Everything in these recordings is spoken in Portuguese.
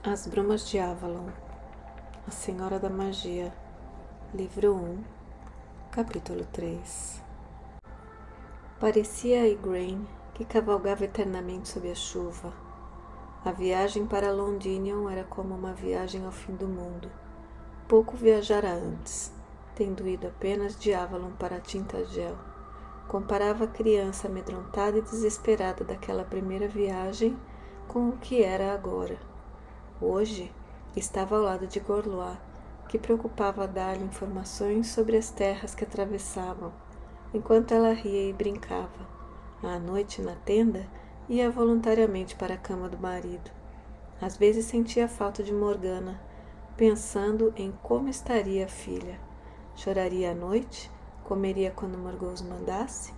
As Brumas de Avalon, A Senhora da Magia, Livro 1, Capítulo 3. Parecia a Igraine que cavalgava eternamente sob a chuva. A viagem para Londinium era como uma viagem ao fim do mundo. Pouco viajara antes, tendo ido apenas de Avalon para Tintagel. Comparava a criança amedrontada e desesperada daquela primeira viagem com o que era agora. Hoje, estava ao lado de Gorlois, que preocupava dar-lhe informações sobre as terras que atravessavam, enquanto ela ria e brincava. À noite, na tenda, ia voluntariamente para a cama do marido. Às vezes sentia falta de Morgana, pensando em como estaria a filha. Choraria à noite? Comeria quando Morgause mandasse?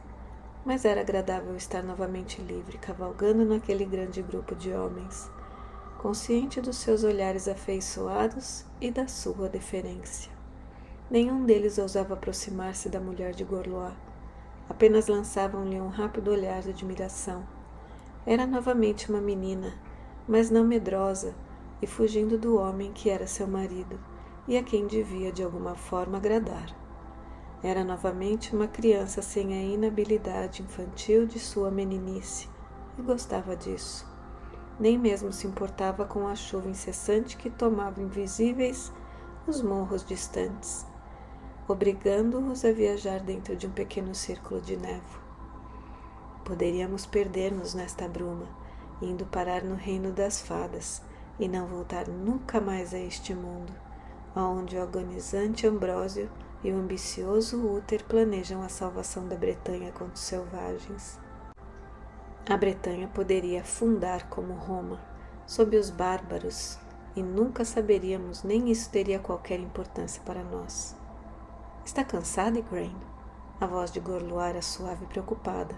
Mas era agradável estar novamente livre, cavalgando naquele grande grupo de homens, consciente dos seus olhares afeiçoados e da sua deferência. Nenhum deles ousava aproximar-se da mulher de Gorlois. Apenas lançavam-lhe um rápido olhar de admiração. Era novamente uma menina, mas não medrosa, e fugindo do homem que era seu marido, e a quem devia de alguma forma agradar. Era novamente uma criança sem a inabilidade infantil de sua meninice, e gostava disso. Nem mesmo se importava com a chuva incessante que tomava invisíveis os morros distantes, obrigando-os a viajar dentro de um pequeno círculo de névoa. Poderíamos perder-nos nesta bruma, indo parar no reino das fadas, e não voltar nunca mais a este mundo, onde o agonizante Ambrósio e o ambicioso Uther planejam a salvação da Bretanha contra os selvagens. A Bretanha poderia afundar como Roma, sob os bárbaros, e nunca saberíamos, nem isso teria qualquer importância para nós. Está cansada, Igraine? A voz de Gorlois era suave e preocupada.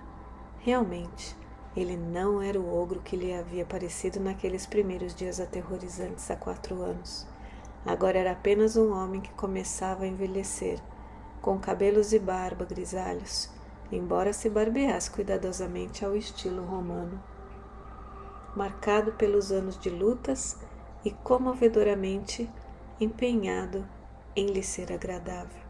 Realmente, ele não era o ogro que lhe havia parecido naqueles primeiros dias aterrorizantes há 4 anos. Agora era apenas um homem que começava a envelhecer, com cabelos e barba grisalhos, embora se barbeasse cuidadosamente ao estilo romano, marcado pelos anos de lutas e comovedoramente empenhado em lhe ser agradável.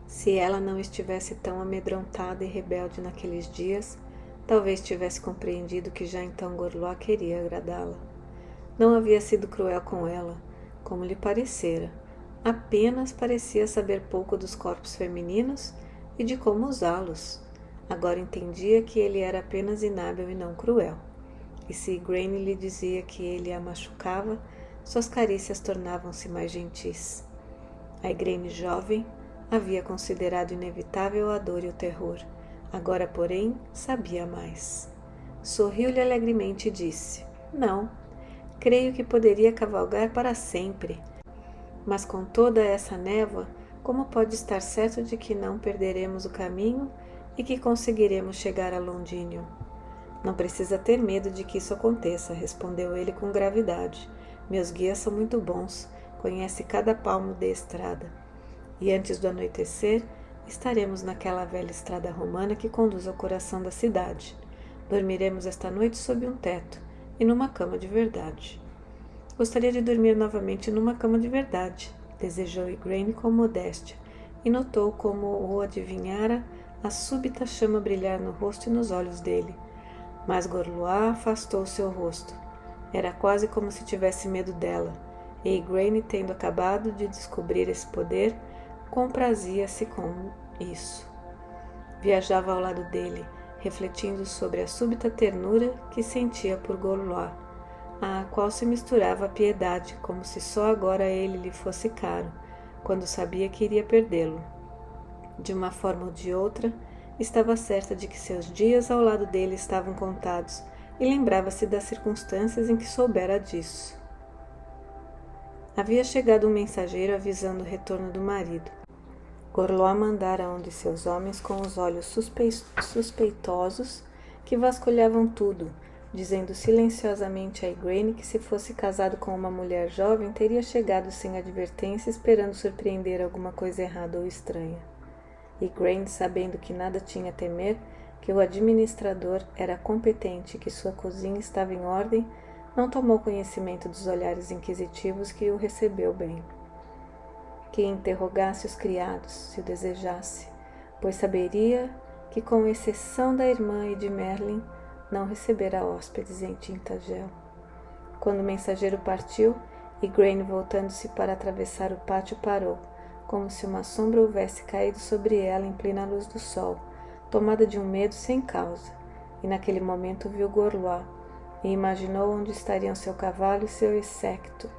Se ela não estivesse tão amedrontada e rebelde naqueles dias, talvez tivesse compreendido que já então Gorlois queria agradá-la. Não havia sido cruel com ela, como lhe parecera. Apenas parecia saber pouco dos corpos femininos e de como usá-los. Agora entendia que ele era apenas inábil e não cruel. E se Igraine lhe dizia que ele a machucava, suas carícias tornavam-se mais gentis. A Igraine jovem havia considerado inevitável a dor e o terror. Agora, porém, sabia mais. Sorriu-lhe alegremente e disse: Não, creio que poderia cavalgar para sempre. Mas com toda essa névoa, como pode estar certo de que não perderemos o caminho e que conseguiremos chegar a Londinium? Não precisa ter medo de que isso aconteça, respondeu ele com gravidade. Meus guias são muito bons, conhecem cada palmo da estrada. E antes do anoitecer, estaremos naquela velha estrada romana que conduz ao coração da cidade. Dormiremos esta noite sob um teto e numa cama de verdade. Gostaria de dormir novamente numa cama de verdade, desejou Igraine com modéstia, e notou como o adivinhara a súbita chama brilhar no rosto e nos olhos dele. Mas Gorlois afastou seu rosto. Era quase como se tivesse medo dela, e Igraine, tendo acabado de descobrir esse poder, comprazia-se com isso. Viajava ao lado dele, refletindo sobre a súbita ternura que sentia por Gorlois, à qual se misturava a piedade, como se só agora ele lhe fosse caro, quando sabia que iria perdê-lo. De uma forma ou de outra, estava certa de que seus dias ao lado dele estavam contados, e lembrava-se das circunstâncias em que soubera disso. Havia chegado um mensageiro avisando o retorno do marido. Gorlois mandara um de seus homens com os olhos suspeitosos que vasculhavam tudo, dizendo silenciosamente a Igraine que se fosse casado com uma mulher jovem teria chegado sem advertência esperando surpreender alguma coisa errada ou estranha. Igraine, sabendo que nada tinha a temer, que o administrador era competente e que sua cozinha estava em ordem, não tomou conhecimento dos olhares inquisitivos que o recebeu bem. Que interrogasse os criados, se o desejasse, pois saberia que, com exceção da irmã e de Merlin, não recebera hóspedes em Tintagel. Quando o mensageiro partiu, Igraine, voltando-se para atravessar o pátio, parou, como se uma sombra houvesse caído sobre ela em plena luz do sol, tomada de um medo sem causa, e naquele momento viu Gorlois, e imaginou onde estariam seu cavalo e seu exséquito.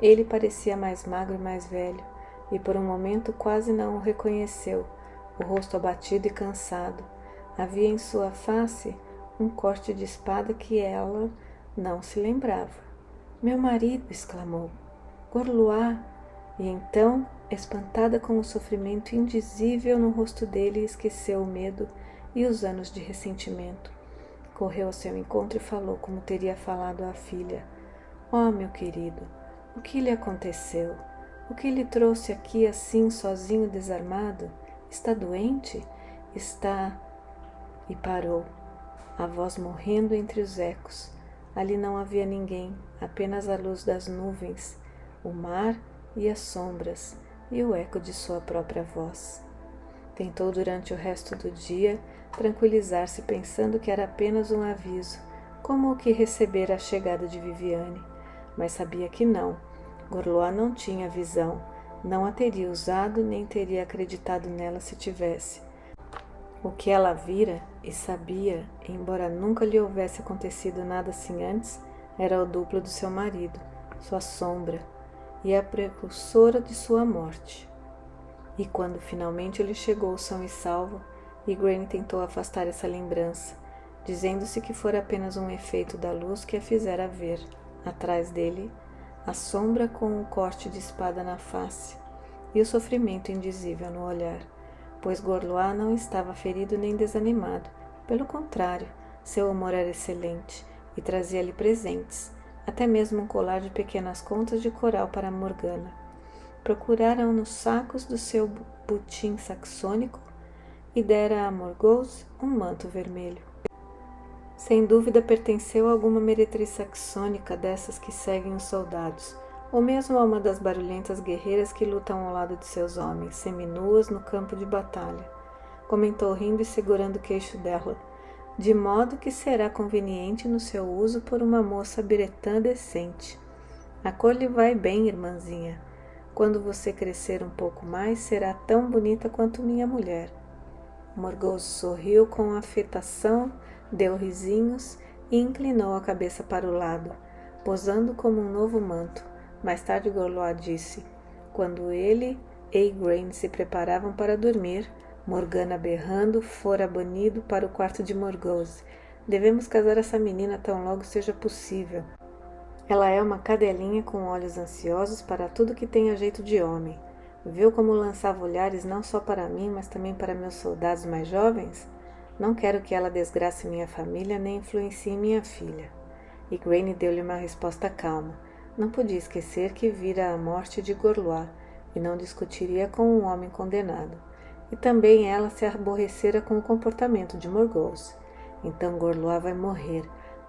Ele parecia mais magro e mais velho, e por um momento quase não o reconheceu, o rosto abatido e cansado. Havia em sua face um corte de espada que ela não se lembrava. Meu marido! Exclamou. Gorlois! E então, espantada com o sofrimento indizível no rosto dele, esqueceu o medo e os anos de ressentimento. Correu ao seu encontro e falou como teria falado à filha. Oh, meu querido, o que lhe aconteceu? O que lhe trouxe aqui assim, sozinho, desarmado? Está doente? Está... E parou, a voz morrendo entre os ecos. Ali não havia ninguém, apenas a luz das nuvens, o mar e as sombras, e o eco de sua própria voz. Tentou durante o resto do dia tranquilizar-se pensando que era apenas um aviso, como o que recebera a chegada de Viviane, mas sabia que não. Gorlois não tinha visão, não a teria usado nem teria acreditado nela se tivesse. O que ela vira e sabia, embora nunca lhe houvesse acontecido nada assim antes, era o duplo do seu marido, sua sombra, e a precursora de sua morte. E quando finalmente ele chegou são e salvo, Igraine tentou afastar essa lembrança, dizendo-se que fora apenas um efeito da luz que a fizera ver, atrás dele, a sombra com o corte de espada na face e o sofrimento indizível no olhar, pois Gorlois não estava ferido nem desanimado, pelo contrário, seu humor era excelente e trazia-lhe presentes, até mesmo um colar de pequenas contas de coral para Morgana. Procuraram nos sacos do seu butim saxônico e dera a Morgause um manto vermelho. Sem dúvida pertenceu a alguma meretriz saxônica dessas que seguem os soldados, ou mesmo a uma das barulhentas guerreiras que lutam ao lado de seus homens, seminuas no campo de batalha. Comentou rindo e segurando o queixo dela, de modo que será conveniente no seu uso por uma moça bretã decente. A cor lhe vai bem, irmãzinha. Quando você crescer um pouco mais, será tão bonita quanto minha mulher. Morgause sorriu com afetação, deu risinhos e inclinou a cabeça para o lado, posando como um novo manto. Mais tarde Gorlois disse, quando ele e Igraine se preparavam para dormir, Morgana berrando fora banido para o quarto de Morgause. Devemos casar essa menina tão logo seja possível. Ela é uma cadelinha com olhos ansiosos para tudo que tenha jeito de homem. Viu como lançava olhares não só para mim, mas também para meus soldados mais jovens? Não quero que ela desgrace minha família nem influencie minha filha. Igraine deu-lhe uma resposta calma. Não podia esquecer que vira a morte de Gorlois e não discutiria com um homem condenado. E também ela se aborrecera com o comportamento de Morgause. Então Gorlois vai morrer.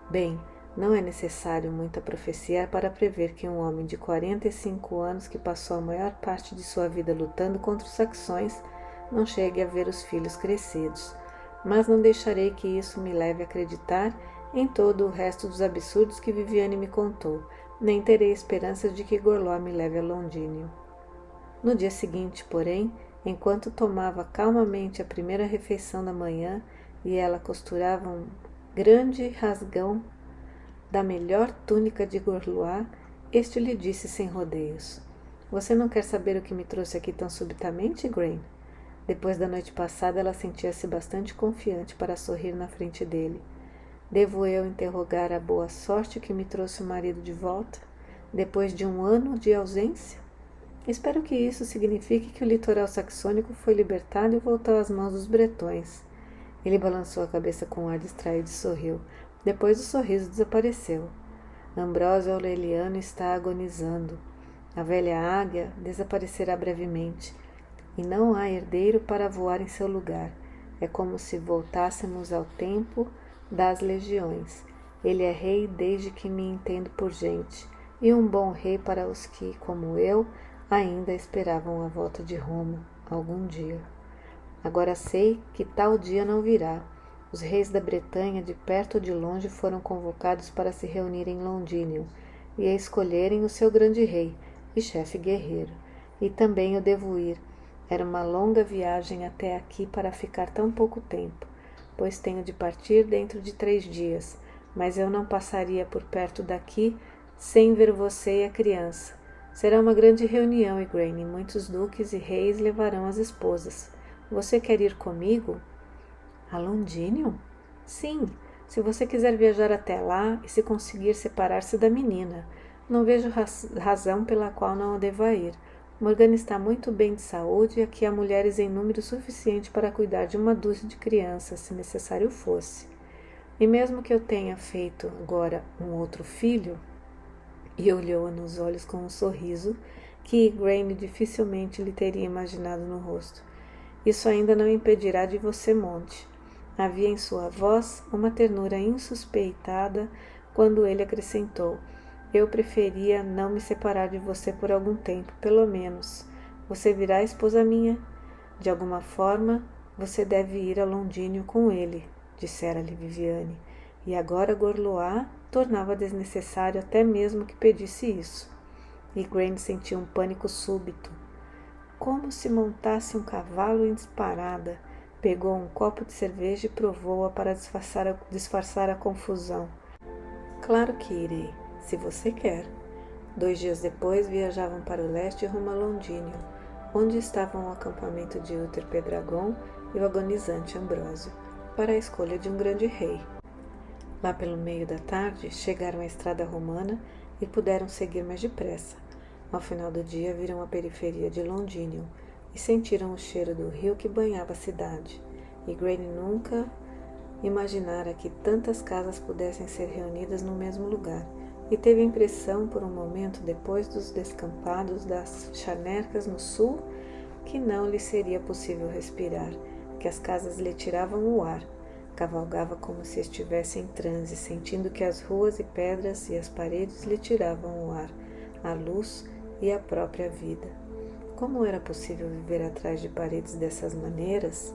Bem, não é necessário muita profecia para prever que um homem de 45 anos que passou a maior parte de sua vida lutando contra os saxões não chegue a ver os filhos crescidos. Mas não deixarei que isso me leve a acreditar em todo o resto dos absurdos que Viviane me contou, nem terei esperanças de que Gorlois me leve a Londínio. No dia seguinte, porém, enquanto tomava calmamente a primeira refeição da manhã e ela costurava um grande rasgão da melhor túnica de Gorlois, este lhe disse sem rodeios. Você não quer saber o que me trouxe aqui tão subitamente, Igraine? Depois da noite passada, ela sentia-se bastante confiante para sorrir na frente dele. Devo eu interrogar a boa sorte que me trouxe o marido de volta, depois de um ano de ausência? Espero que isso signifique que o litoral saxônico foi libertado e voltou às mãos dos bretões. Ele balançou a cabeça com um ar distraído e sorriu. Depois o sorriso desapareceu. Ambrósio Aureliano está agonizando. A velha águia desaparecerá brevemente, e não há herdeiro para voar em seu lugar. É como se voltássemos ao tempo das legiões, Ele é rei desde que me entendo por gente, e um bom rei para os que, como eu, ainda esperavam a volta de Roma algum dia. Agora sei que tal dia não virá. Os reis da Bretanha, de perto ou de longe, foram convocados para se reunir em Londinium e a escolherem o seu grande rei e chefe guerreiro. E também eu devo ir. Era uma longa viagem até aqui para ficar tão pouco tempo, pois tenho de partir dentro de 3 dias, mas eu não passaria por perto daqui sem ver você e a criança. Será uma grande reunião, Igraine, e muitos duques e reis levarão as esposas. Você quer ir comigo? A Londinium? Sim, se você quiser viajar até lá e se conseguir separar-se da menina. Não vejo razão pela qual não deva ir. Morgana está muito bem de saúde e aqui há mulheres em número suficiente para cuidar de uma dúzia de crianças, se necessário fosse. E mesmo que eu tenha feito agora um outro filho, e olhou-a nos olhos com um sorriso que Igraine dificilmente lhe teria imaginado no rosto. Isso ainda não impedirá de você monte. Havia em sua voz uma ternura insuspeitada quando ele acrescentou: eu preferia não me separar de você por algum tempo, pelo menos. Você virá esposa minha. De alguma forma, você deve ir a Londínio com ele, dissera-lhe Viviane. E agora Gorlois tornava desnecessário até mesmo que pedisse isso. Igraine sentiu um pânico súbito. Como se montasse um cavalo em disparada. Pegou um copo de cerveja e provou-a para disfarçar a confusão. Claro que irei, se você quer. 2 dias depois viajavam para o leste rumo a Londínio, onde estavam o acampamento de Uther Pendragon e o agonizante Ambrósio, para a escolha de um grande rei. Lá pelo meio da tarde, chegaram à estrada romana e puderam seguir mais depressa. Ao final do dia, viram a periferia de Londinium e sentiram o cheiro do rio que banhava a cidade. Igraine nunca imaginara que tantas casas pudessem ser reunidas no mesmo lugar, e teve a impressão, por um momento, depois dos descampados das charnecas no sul, que não lhe seria possível respirar, que as casas lhe tiravam o ar. Cavalgava como se estivesse em transe, sentindo que as ruas e pedras e as paredes lhe tiravam o ar, a luz e a própria vida. Como era possível viver atrás de paredes dessas maneiras?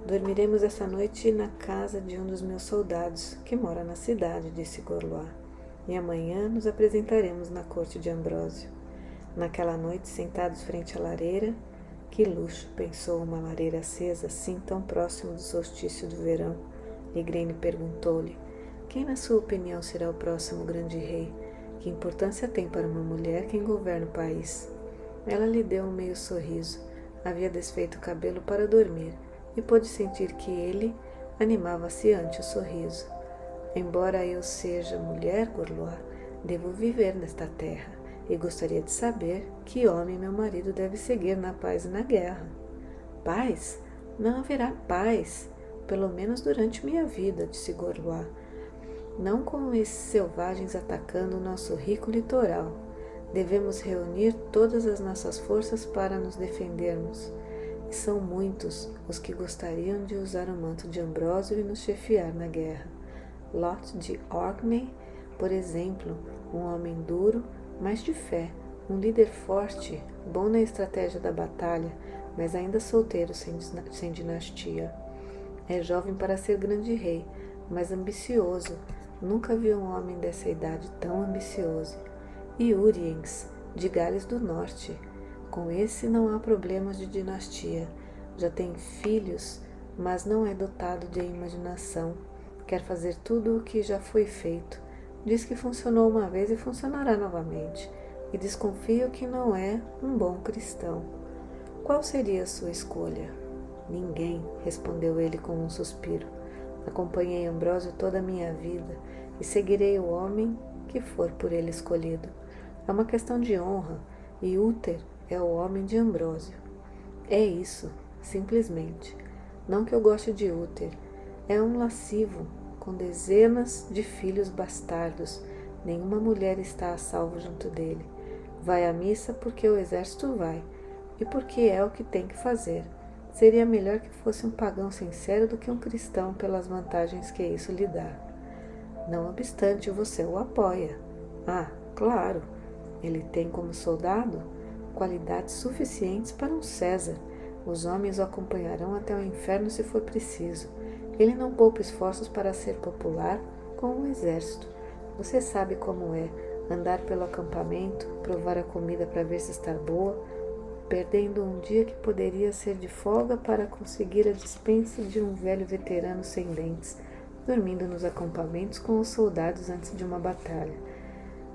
Dormiremos essa noite na casa de um dos meus soldados, que mora na cidade, disse Gorlois, e amanhã nos apresentaremos na corte de Ambrósio. Naquela noite, sentados frente à lareira, que luxo, pensou, uma lareira acesa assim tão próximo do solstício do verão. Igraine perguntou-lhe: quem, na sua opinião, será o próximo grande rei? Que importância tem para uma mulher quem governa o país? Ela lhe deu um meio sorriso. Havia desfeito o cabelo para dormir e pôde sentir que ele animava-se ante o sorriso. Embora eu seja mulher, Gorlois, devo viver nesta terra e gostaria de saber que homem meu marido deve seguir na paz e na guerra. Paz? Não haverá paz, pelo menos durante minha vida, disse Gorlois. Não com esses selvagens atacando o nosso rico litoral. Devemos reunir todas as nossas forças para nos defendermos. E são muitos os que gostariam de usar o manto de Ambrósio e nos chefiar na guerra. Lot de Orkney, por exemplo, um homem duro, mas de fé, um líder forte, bom na estratégia da batalha, mas ainda solteiro, sem dinastia. É jovem para ser grande rei, mas ambicioso. Nunca vi um homem dessa idade tão ambicioso. E Uriens, de Gales do Norte. Com esse não há problemas de dinastia. Já tem filhos, mas não é dotado de imaginação. Quer fazer tudo o que já foi feito. Diz que funcionou uma vez e funcionará novamente. E desconfio que não é um bom cristão. Qual seria a sua escolha? Ninguém, respondeu ele com um suspiro. Acompanhei Ambrósio toda a minha vida e seguirei o homem que for por ele escolhido. É uma questão de honra e Uther é o homem de Ambrósio. É isso, simplesmente. Não que eu goste de Uther. É um lascivo, com dezenas de filhos bastardos. Nenhuma mulher está a salvo junto dele. Vai à missa porque o exército vai e porque é o que tem que fazer. Seria melhor que fosse um pagão sincero do que um cristão pelas vantagens que isso lhe dá. Não obstante, você o apoia. Ah, claro, ele tem como soldado qualidades suficientes para um César. Os homens o acompanharão até o inferno se for preciso. Ele não poupa esforços para ser popular com o exército. Você sabe como é andar pelo acampamento, provar a comida para ver se está boa, perdendo um dia que poderia ser de folga para conseguir a dispensa de um velho veterano sem dentes, dormindo nos acampamentos com os soldados antes de uma batalha.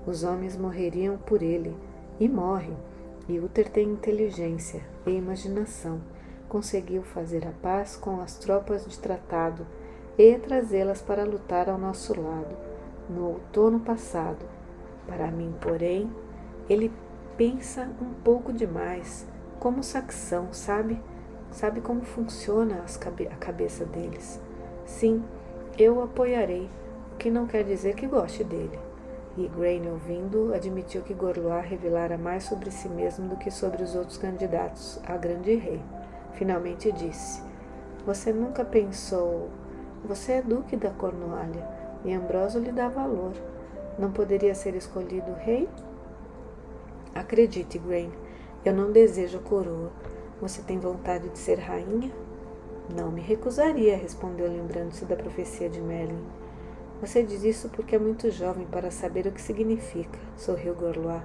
Os homens morreriam por ele, e morrem. E Uther tem inteligência e imaginação. Conseguiu fazer a paz com as tropas de tratado e trazê-las para lutar ao nosso lado, no outono passado. Para mim, porém, ele pensa um pouco demais, como saxão, sabe? Sabe como funciona a cabeça deles. Sim, eu o apoiarei, o que não quer dizer que goste dele. E Igraine, ouvindo, admitiu que Gorlois revelara mais sobre si mesmo do que sobre os outros candidatos a grande rei. Finalmente disse: Você nunca pensou... Você é duque da Cornualha, e Ambrósio lhe dá valor. Não poderia ser escolhido rei? Acredite, Igraine, eu não desejo a coroa. Você tem vontade de ser rainha? Não me recusaria, respondeu, lembrando-se da profecia de Merlin. Você diz isso porque é muito jovem para saber o que significa, sorriu Gorlois.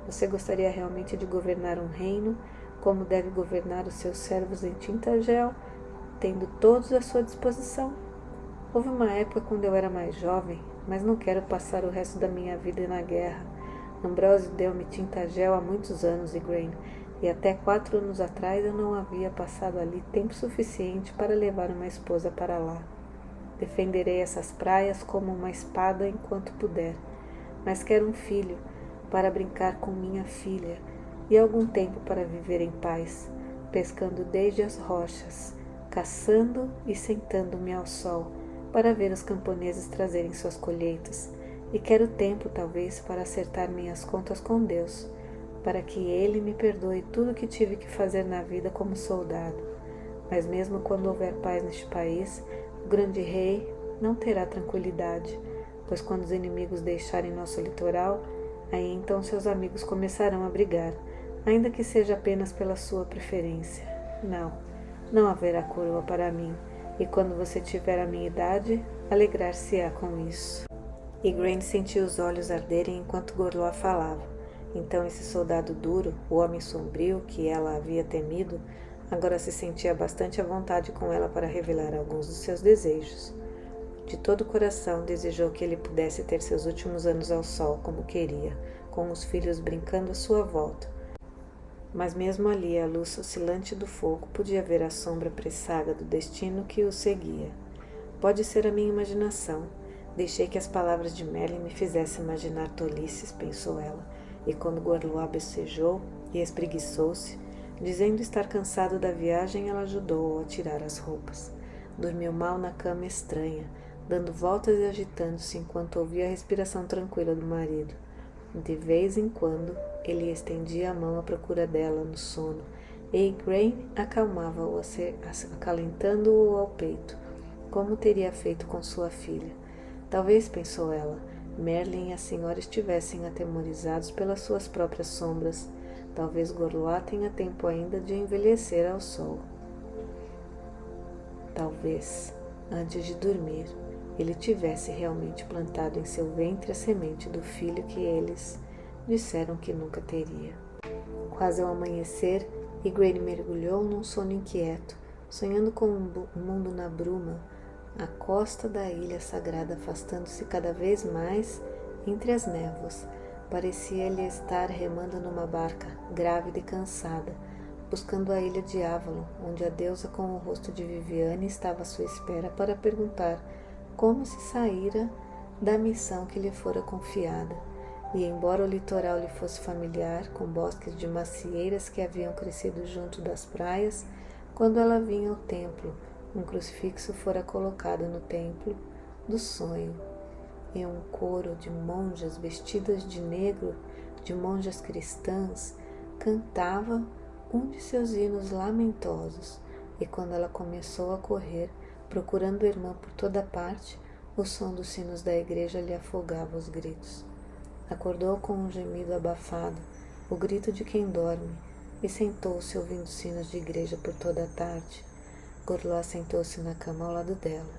Você gostaria realmente de governar um reino, como deve governar os seus servos em Tintagel, tendo todos à sua disposição? Houve uma época quando eu era mais jovem, mas não quero passar o resto da minha vida na guerra. Ambrósio deu-me Tintagel há muitos anos, Igraine, e até 4 anos atrás eu não havia passado ali tempo suficiente para levar uma esposa para lá. Defenderei essas praias como uma espada enquanto puder, mas quero um filho para brincar com minha filha e algum tempo para viver em paz, pescando desde as rochas, caçando e sentando-me ao sol para ver os camponeses trazerem suas colheitas, e quero tempo, talvez, para acertar minhas contas com Deus, para que Ele me perdoe tudo o que tive que fazer na vida como soldado. Mas mesmo quando houver paz neste país, o grande rei não terá tranquilidade, pois quando os inimigos deixarem nosso litoral, aí então seus amigos começarão a brigar, ainda que seja apenas pela sua preferência. Não haverá coroa para mim, e quando você tiver a minha idade, alegrar-se-á com isso. Igraine sentiu os olhos arderem enquanto Gorlois falava. Então esse soldado duro, o homem sombrio que ela havia temido, agora se sentia bastante à vontade com ela para revelar alguns dos seus desejos. De todo o coração desejou que ele pudesse ter seus últimos anos ao sol como queria, com os filhos brincando à sua volta. Mas mesmo ali, à luz oscilante do fogo, podia ver a sombra pressága do destino que o seguia. Pode ser a minha imaginação. Deixei que as palavras de Merlin me fizessem imaginar tolices, pensou ela, e quando Gorlois bocejou e espreguiçou-se, dizendo estar cansado da viagem, ela ajudou-o a tirar as roupas. Dormiu mal na cama estranha, dando voltas e agitando-se enquanto ouvia a respiração tranquila do marido. De vez em quando, ele estendia a mão à procura dela no sono, e Igraine acalmava-o, acalentando-o ao peito, como teria feito com sua filha. Talvez, pensou ela, Merlin e a senhora estivessem atemorizados pelas suas próprias sombras. Talvez Gorlois tenha tempo ainda de envelhecer ao sol. Talvez, antes de dormir, ele tivesse realmente plantado em seu ventre a semente do filho que eles disseram que nunca teria. Quase ao amanhecer, Igraine mergulhou num sono inquieto, sonhando com um mundo na bruma, a costa da ilha sagrada afastando-se cada vez mais entre as névoas. Parecia-lhe estar remando numa barca, grávida e cansada, buscando a ilha de Avalon, onde a deusa com o rosto de Viviane estava à sua espera para perguntar como se saíra da missão que lhe fora confiada. E embora o litoral lhe fosse familiar, com bosques de macieiras que haviam crescido junto das praias, quando ela vinha ao templo, um crucifixo fora colocado no templo do sonho, e um coro de monjas vestidas de negro, de monjas cristãs, cantava um de seus hinos lamentosos, e quando ela começou a correr, procurando a irmã por toda parte, O som dos sinos da igreja lhe afogava os gritos. Acordou com um gemido abafado, o grito de quem dorme, e sentou-se ouvindo sinos de igreja por toda a tarde. Gorlois sentou-se na cama ao lado dela.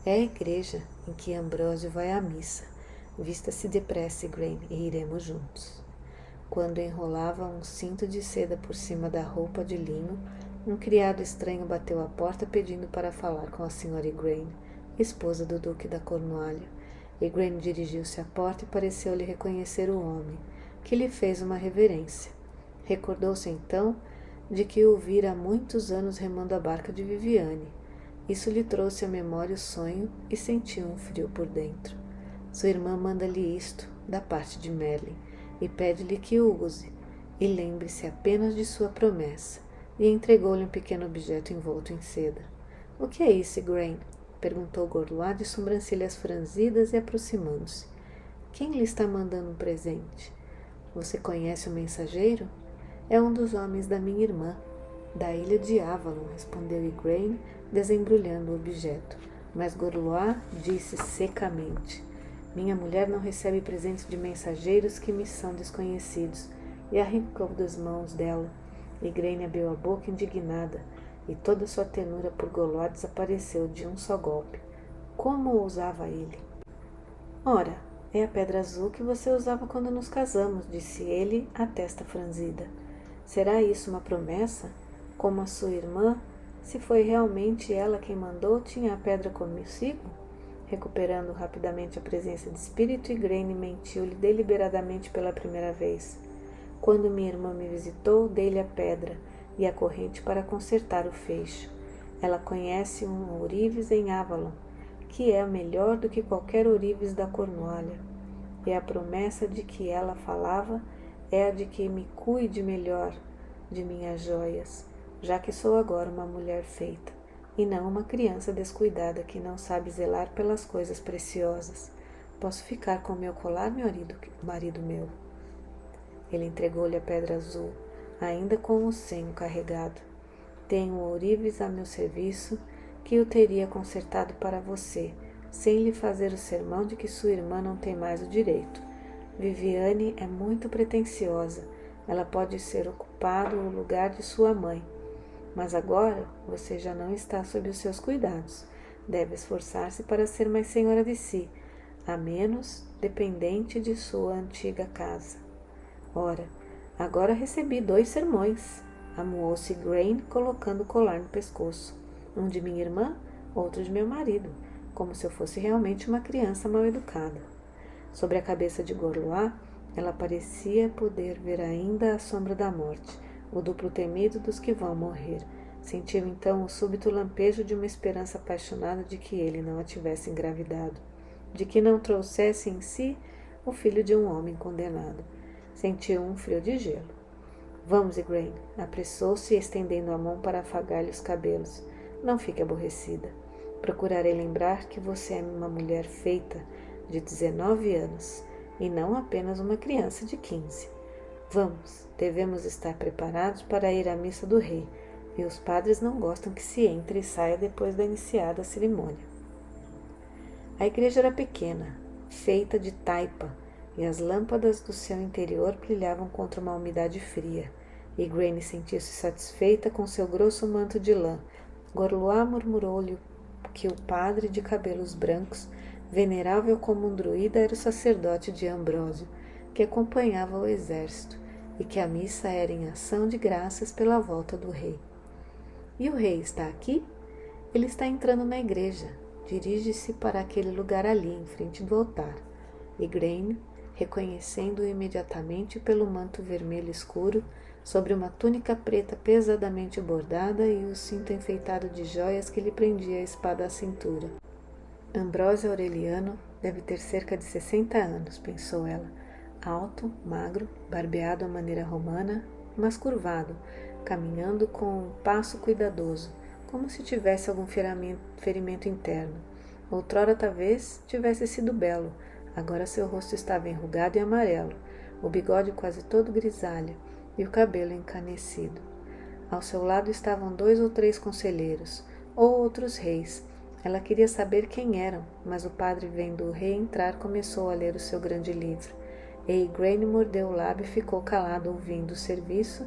É a igreja em que Ambrósio vai à missa. Vista-se depressa, Igraine, e iremos juntos. Quando enrolava um cinto de seda por cima da roupa de linho, um criado estranho bateu à porta pedindo para falar com a senhora Igraine, esposa do duque da Cornualha. Igraine dirigiu-se à porta e pareceu-lhe reconhecer o homem, que lhe fez uma reverência. Recordou-se então de que o vira há muitos anos remando a barca de Viviane. Isso lhe trouxe à memória o sonho e sentiu um frio por dentro. Sua irmã manda-lhe isto, da parte de Merlin, e pede-lhe que o use, e lembre-se apenas de sua promessa, e entregou-lhe um pequeno objeto envolto em seda. — O que é isso, Igraine? Perguntou Gorlois, de sobrancelhas franzidas e aproximando-se. — Quem lhe está mandando um presente? Você conhece o mensageiro? É um dos homens da minha irmã, da ilha de Avalon, respondeu Igraine, desembrulhando o objeto. Mas Gorlois disse secamente: minha mulher não recebe presentes de mensageiros que me são desconhecidos, e arrancou das mãos dela. Igraine abriu a boca indignada, e toda sua ternura por Gorlois desapareceu de um só golpe. Como ousava ele? Ora, é a pedra azul que você usava quando nos casamos, disse ele, a testa franzida. Será isso uma promessa? Como a sua irmã, se foi realmente ela quem mandou, tinha a pedra consigo? Recuperando rapidamente a presença de espírito, Igraine mentiu-lhe deliberadamente pela primeira vez. Quando minha irmã me visitou, dei-lhe a pedra e a corrente para consertar o fecho. Ela conhece um ourives em Avalon, que é melhor do que qualquer ourives da Cornualha. E a promessa de que ela falava é a de que me cuide melhor de minhas joias, já que sou agora uma mulher feita, e não uma criança descuidada que não sabe zelar pelas coisas preciosas. Posso ficar com meu colar, meu marido meu? Ele entregou-lhe a pedra azul, ainda com o senho carregado. Tenho o ourives a meu serviço, que o teria consertado para você, sem lhe fazer o sermão de que sua irmã não tem mais o direito. Viviane é muito pretensiosa, ela pode ser ocupado o lugar de sua mãe. Mas agora você já não está sob os seus cuidados. Deve esforçar-se para ser mais senhora de si, a menos dependente de sua antiga casa. Ora, agora recebi 2 sermões, amuou-se Igraine, colocando o colar no pescoço. Um de minha irmã, outro de meu marido, como se eu fosse realmente uma criança mal educada. Sobre a cabeça de Gorlois, ela parecia poder ver ainda a sombra da morte, o duplo temido dos que vão morrer. Sentiu então o súbito lampejo de uma esperança apaixonada de que ele não a tivesse engravidado, de que não trouxesse em si o filho de um homem condenado. Sentiu um frio de gelo. Vamos, Igraine, apressou-se, estendendo a mão para afagar-lhe os cabelos. Não fique aborrecida. Procurarei lembrar que você é uma mulher feita de 19 anos, e não apenas uma criança de 15. Vamos, devemos estar preparados para ir à missa do rei, e os padres não gostam que se entre e saia depois da iniciada cerimônia. A igreja era pequena, feita de taipa, e as lâmpadas do seu interior brilhavam contra uma umidade fria. Igraine sentiu-se satisfeita com seu grosso manto de lã. Gorlois murmurou-lhe que o padre de cabelos brancos, venerável como um druida, era o sacerdote de Ambrósio, que acompanhava o exército, e que a missa era em ação de graças pela volta do rei. E o rei está aqui? Ele está entrando na igreja. Dirige-se para aquele lugar ali, em frente do altar. Igraine, reconhecendo-o imediatamente pelo manto vermelho escuro, sobre uma túnica preta pesadamente bordada e o cinto enfeitado de joias que lhe prendia a espada à cintura. Ambrósio Aureliano deve ter cerca de 60 anos, pensou ela. Alto, magro, barbeado à maneira romana, mas curvado, caminhando com um passo cuidadoso, como se tivesse algum ferimento interno. Outrora talvez tivesse sido belo, agora seu rosto estava enrugado e amarelo, o bigode quase todo grisalho e o cabelo encanecido. Ao seu lado estavam 2 ou 3 conselheiros, ou outros reis, Ela queria saber quem eram, mas o padre, vendo o rei entrar, começou a ler o seu grande livro. E Igraine mordeu o lábio e ficou calado ouvindo o serviço,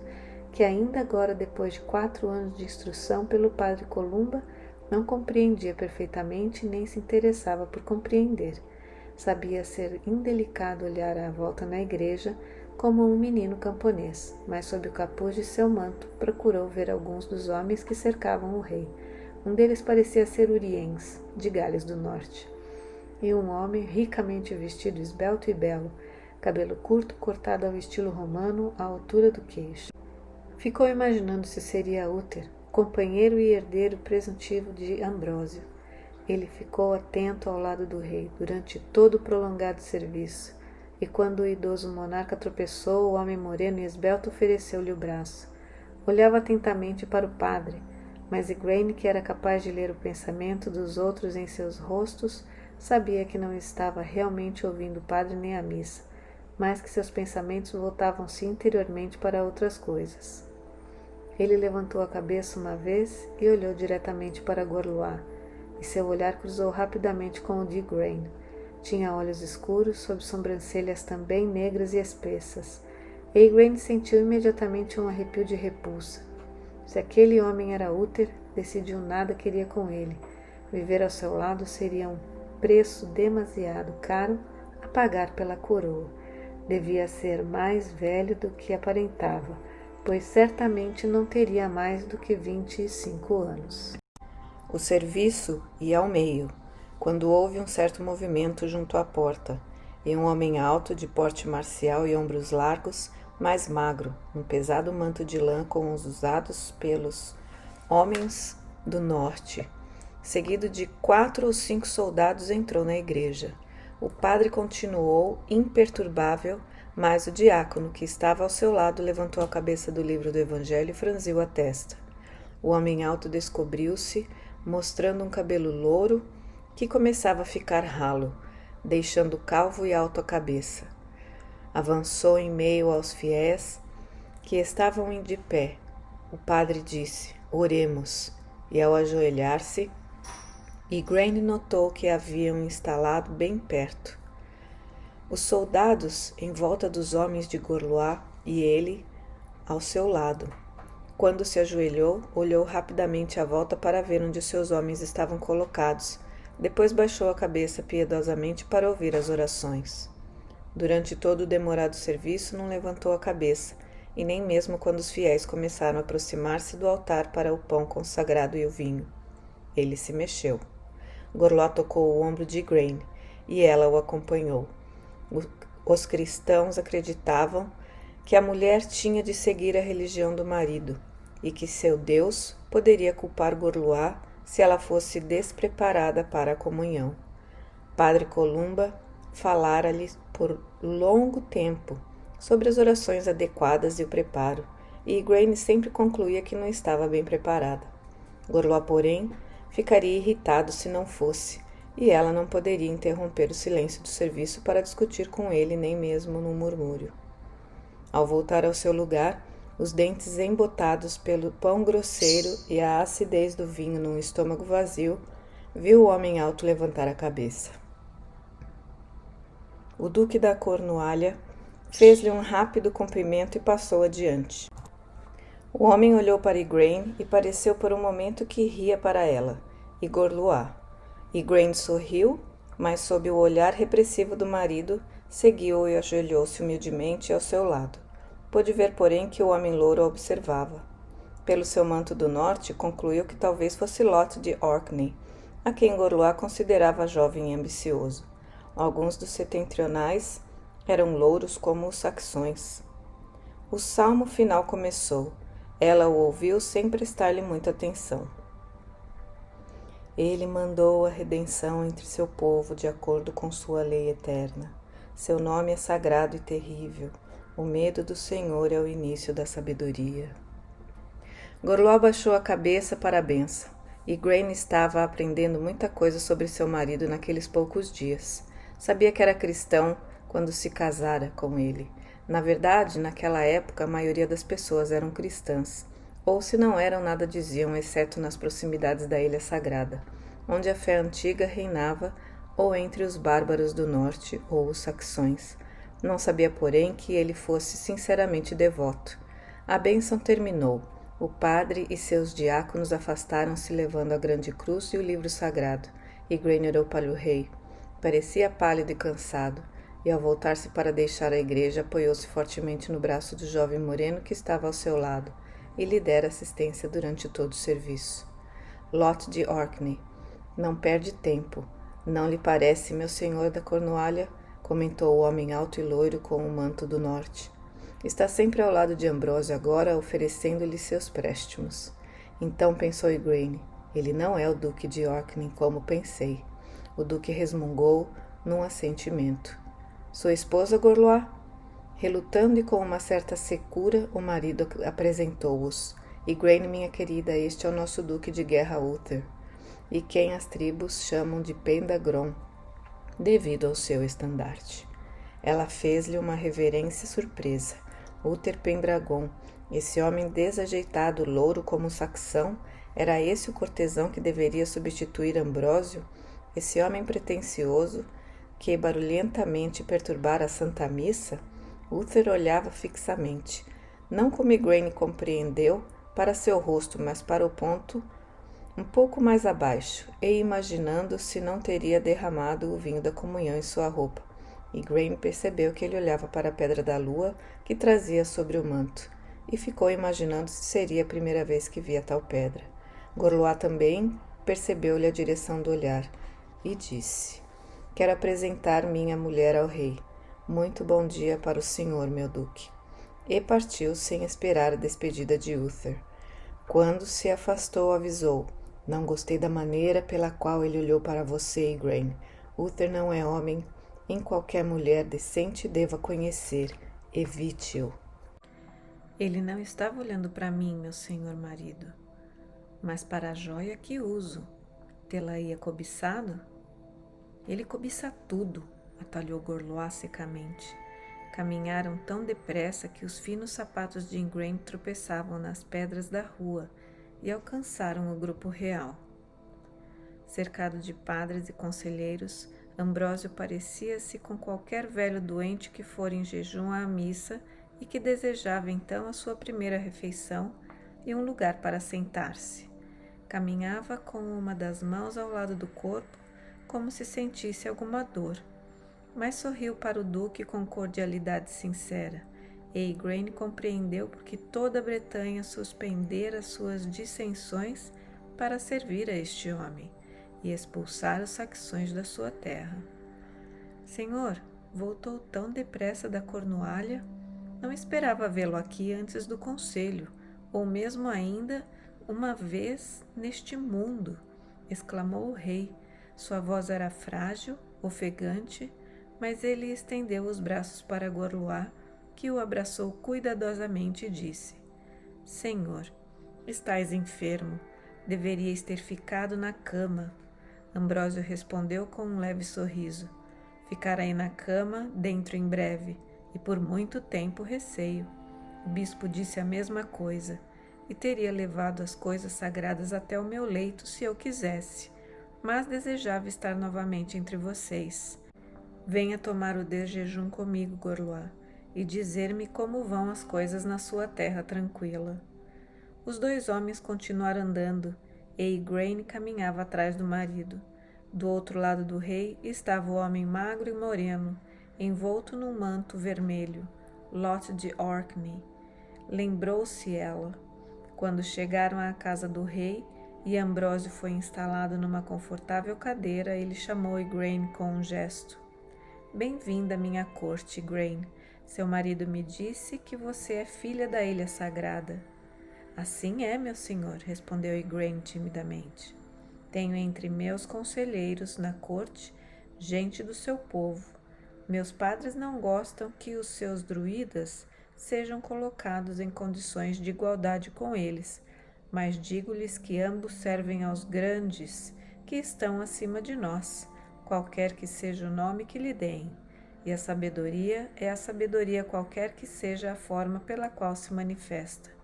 que ainda agora, depois de 4 anos de instrução pelo padre Columba, não compreendia perfeitamente nem se interessava por compreender. Sabia ser indelicado olhar à volta na igreja como um menino camponês, mas sob o capuz de seu manto procurou ver alguns dos homens que cercavam o rei. Um deles parecia ser Uriens, de Gales do Norte, e um homem ricamente vestido, esbelto e belo, cabelo curto cortado ao estilo romano à altura do queixo. Ficou imaginando se seria Uther, companheiro e herdeiro presuntivo de Ambrósio. Ele ficou atento ao lado do rei durante todo o prolongado serviço, e quando o idoso monarca tropeçou, o homem moreno e esbelto ofereceu-lhe o braço. Olhava atentamente para o padre, mas Igraine, que era capaz de ler o pensamento dos outros em seus rostos, sabia que não estava realmente ouvindo o padre nem a missa, mas que seus pensamentos voltavam-se interiormente para outras coisas. Ele levantou a cabeça uma vez e olhou diretamente para Gorlois, e seu olhar cruzou rapidamente com o de Igraine. Tinha olhos escuros, sob sobrancelhas também negras e espessas, e Igraine sentiu imediatamente um arrepio de repulsa. Se aquele homem era Uther, decidiu nada queria com ele. Viver ao seu lado seria um preço demasiado caro a pagar pela coroa. Devia ser mais velho do que aparentava, pois certamente não teria mais do que 25 anos. O serviço ia ao meio, quando houve um certo movimento junto à porta, e um homem alto, de porte marcial e ombros largos, mais magro, um pesado manto de lã como os usados pelos homens do norte, seguido de 4 ou 5 soldados, entrou na igreja. O padre continuou imperturbável, mas o diácono, que estava ao seu lado, levantou a cabeça do livro do Evangelho e franziu a testa. O homem alto descobriu-se, mostrando um cabelo louro que começava a ficar ralo, deixando calvo e alto a cabeça. Avançou em meio aos fiéis que estavam de pé. O padre disse: "Oremos", e ao ajoelhar-se, Igraine notou que haviam instalado bem perto. Os soldados em volta dos homens de Gorlois e ele ao seu lado. Quando se ajoelhou, olhou rapidamente à volta para ver onde os seus homens estavam colocados. Depois baixou a cabeça piedosamente para ouvir as orações. Durante todo o demorado serviço não levantou a cabeça, e nem mesmo quando os fiéis começaram a aproximar-se do altar para o pão consagrado e o vinho. Ele se mexeu. Gorlois tocou o ombro de Igraine, e ela o acompanhou. Os cristãos acreditavam que a mulher tinha de seguir a religião do marido, e que seu Deus poderia culpar Gorlois se ela fosse despreparada para a comunhão. Padre Columba falara-lhe por longo tempo sobre as orações adequadas e o preparo, e Igraine sempre concluía que não estava bem preparada. Gorlois, porém, ficaria irritado se não fosse, e ela não poderia interromper o silêncio do serviço para discutir com ele, nem mesmo num murmúrio. Ao voltar ao seu lugar, os dentes embotados pelo pão grosseiro e a acidez do vinho num estômago vazio, viu o homem alto levantar a cabeça. O duque da Cornualha fez-lhe um rápido cumprimento e passou adiante. O homem olhou para Igraine e pareceu por um momento que ria para ela, e Gorlois. Igraine sorriu, mas sob o olhar repressivo do marido, seguiu-o e ajoelhou-se humildemente ao seu lado. Pôde ver, porém, que o homem louro a observava. Pelo seu manto do norte, concluiu que talvez fosse Lot de Orkney, a quem Gorlois considerava jovem e ambicioso. Alguns dos setentrionais eram louros como os saxões. O salmo final começou. Ela o ouviu sem prestar-lhe muita atenção. Ele mandou a redenção entre seu povo de acordo com sua lei eterna. Seu nome é sagrado e terrível. O medo do Senhor é o início da sabedoria. Gorlois baixou a cabeça para a bênção. Igraine estava aprendendo muita coisa sobre seu marido naqueles poucos dias. Sabia que era cristão quando se casara com ele. Na verdade, naquela época, a maioria das pessoas eram cristãs, ou se não eram, nada diziam, exceto nas proximidades da Ilha Sagrada. onde a fé antiga reinava, ou entre os bárbaros do norte ou os saxões. Não sabia, porém, que ele fosse sinceramente devoto. A bênção terminou. O padre e seus diáconos afastaram-se levando a grande cruz e o livro sagrado. Igraine olhou para o rei. Parecia pálido e cansado, e ao voltar-se para deixar a igreja, apoiou-se fortemente no braço do jovem moreno que estava ao seu lado, e lhe dera assistência durante todo o serviço. Lot de Orkney. Não perde tempo. Não lhe parece, meu senhor da Cornualha? Comentou o homem alto e loiro com o manto do norte. Está sempre ao lado de Ambrósio agora, oferecendo-lhe seus préstimos. Então pensou Igraine, ele não é o duque de Orkney como pensei. O duque resmungou num assentimento. Sua esposa, Gorlois? Relutando e com uma certa secura, o marido apresentou-os. Igraine, minha querida, este é o nosso duque de guerra Uther, e quem as tribos chamam de Pendagron, devido ao seu estandarte. Ela fez-lhe uma reverência surpresa. Uther Pendragon, esse homem desajeitado, louro como um saxão, era esse o cortesão que deveria substituir Ambrósio? Esse homem pretensioso que barulhentamente perturbara a Santa Missa? Uther olhava fixamente, não como Igraine compreendeu, para seu rosto, mas para o ponto um pouco mais abaixo, e imaginando se não teria derramado o vinho da comunhão em sua roupa. Igraine percebeu que ele olhava para a pedra da lua que trazia sobre o manto, e ficou imaginando se seria a primeira vez que via tal pedra. Gorlois também percebeu-lhe a direção do olhar, e disse: Quero apresentar minha mulher ao rei. Muito bom dia para o senhor, meu duque. E partiu sem esperar a despedida de Uther. Quando se afastou, avisou: Não gostei da maneira pela qual ele olhou para você, Igraine. Uther não é homem em qualquer mulher decente deva conhecer. Evite-o. Ele não estava olhando para mim, meu senhor marido, mas para a joia que uso. Tê-la-ia cobiçado? Ele cobiça tudo, atalhou Gorlois secamente. Caminharam tão depressa que os finos sapatos de Igraine tropeçavam nas pedras da rua e alcançaram o grupo real. Cercado de padres e conselheiros, Ambrósio parecia-se com qualquer velho doente que fora em jejum à missa e que desejava então a sua primeira refeição e um lugar para sentar-se. Caminhava com uma das mãos ao lado do corpo, como se sentisse alguma dor, mas sorriu para o duque com cordialidade sincera, e Igraine compreendeu porque toda a Bretanha suspendera suas dissensões para servir a este homem e expulsar os saxões da sua terra. Senhor, voltou tão depressa da Cornualha? Não esperava vê-lo aqui antes do conselho, ou mesmo ainda uma vez neste mundo, exclamou o rei. Sua voz era frágil, ofegante, mas ele estendeu os braços para Gorlois, que o abraçou cuidadosamente e disse: Senhor, estais enfermo, deveríeis ter ficado na cama. Ambrósio respondeu com um leve sorriso: Ficarei na cama dentro em breve, e por muito tempo receio. O bispo disse a mesma coisa, e teria levado as coisas sagradas até o meu leito se eu quisesse, mas desejava estar novamente entre vocês. Venha tomar o desjejum comigo, Gorlois, e dizer-me como vão as coisas na sua terra tranquila. Os dois homens continuaram andando, e Igraine caminhava atrás do marido. Do outro lado do rei estava o homem magro e moreno, envolto num manto vermelho, Lot de Orkney. Lembrou-se ela. Quando chegaram à casa do rei e Ambrósio foi instalado numa confortável cadeira, ele chamou Igraine com um gesto. Bem-vinda à minha corte, Igraine. Seu marido me disse que você é filha da Ilha Sagrada. Assim é, meu senhor, respondeu Igraine timidamente. Tenho entre meus conselheiros na corte gente do seu povo. Meus padres não gostam que os seus druidas sejam colocados em condições de igualdade com eles, mas digo-lhes que ambos servem aos grandes que estão acima de nós, qualquer que seja o nome que lhe deem, e a sabedoria é a sabedoria qualquer que seja a forma pela qual se manifesta.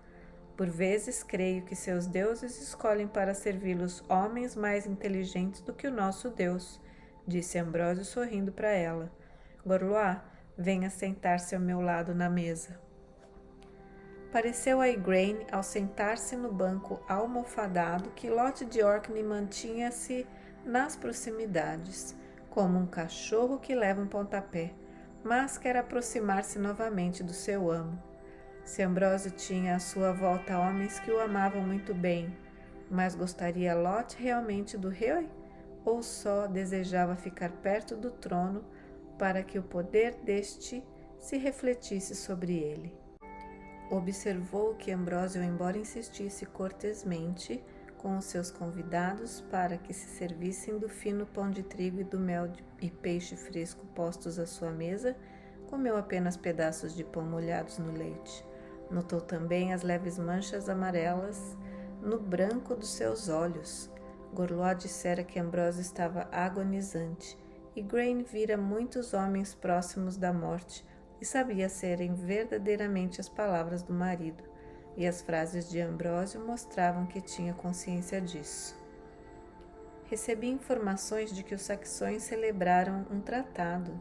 Por vezes creio que seus deuses escolhem para servi-los homens mais inteligentes do que o nosso Deus, disse Ambrósio sorrindo para ela. Gorlois, venha sentar-se ao meu lado na mesa. Pareceu a Igraine, ao sentar-se no banco almofadado, que Lot de Orkney mantinha-se nas proximidades, como um cachorro que leva um pontapé, mas quer aproximar-se novamente do seu amo. Se Ambrósio tinha à sua volta homens que o amavam muito bem, mas gostaria Lot realmente do rei? Ou só desejava ficar perto do trono para que o poder deste se refletisse sobre ele? Observou que Ambrósio, embora insistisse cortesmente com os seus convidados para que se servissem do fino pão de trigo e do mel e peixe fresco postos à sua mesa, comeu apenas pedaços de pão molhados no leite. Notou também as leves manchas amarelas no branco dos seus olhos. Gorlois dissera que Ambrósio estava agonizante, e Igraine vira muitos homens próximos da morte e sabia serem verdadeiramente as palavras do marido, e as frases de Ambrósio mostravam que tinha consciência disso. Recebi informações de que os saxões celebraram um tratado,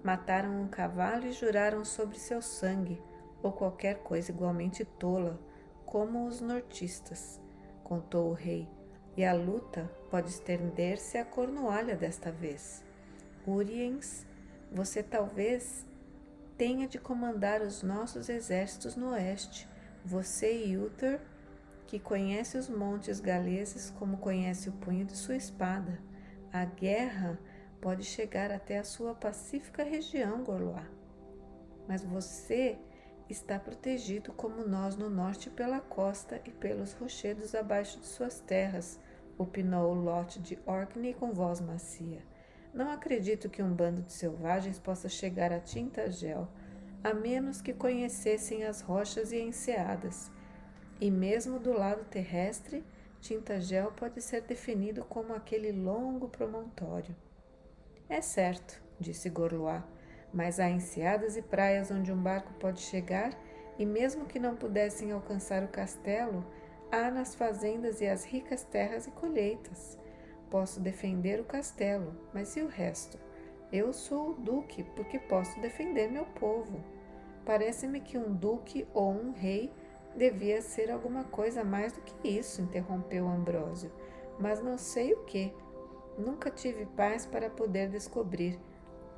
mataram um cavalo e juraram sobre seu sangue, ou qualquer coisa igualmente tola, como os nortistas, contou o rei, e a luta pode estender-se à Cornualha desta vez. Uriens, você talvez tenha de comandar os nossos exércitos no oeste, você e Uther, que conhece os montes galeses como conhece o punho de sua espada. A guerra pode chegar até a sua pacífica região, Gorlois. Mas você está protegido como nós no norte pela costa e pelos rochedos abaixo de suas terras, opinou Lot de Orkney com voz macia. Não acredito que um bando de selvagens possa chegar a Tintagel, a menos que conhecessem as rochas e enseadas. E mesmo do lado terrestre, Tintagel pode ser definido como aquele longo promontório. É certo, disse Gorlois, mas há enseadas e praias onde um barco pode chegar, e mesmo que não pudessem alcançar o castelo, há nas fazendas e as ricas terras e colheitas. Posso defender o castelo, mas e o resto? Eu sou o duque porque posso defender meu povo. Parece-me que um duque ou um rei devia ser alguma coisa mais do que isso, interrompeu Ambrósio, mas não sei o que. Nunca tive paz para poder descobrir.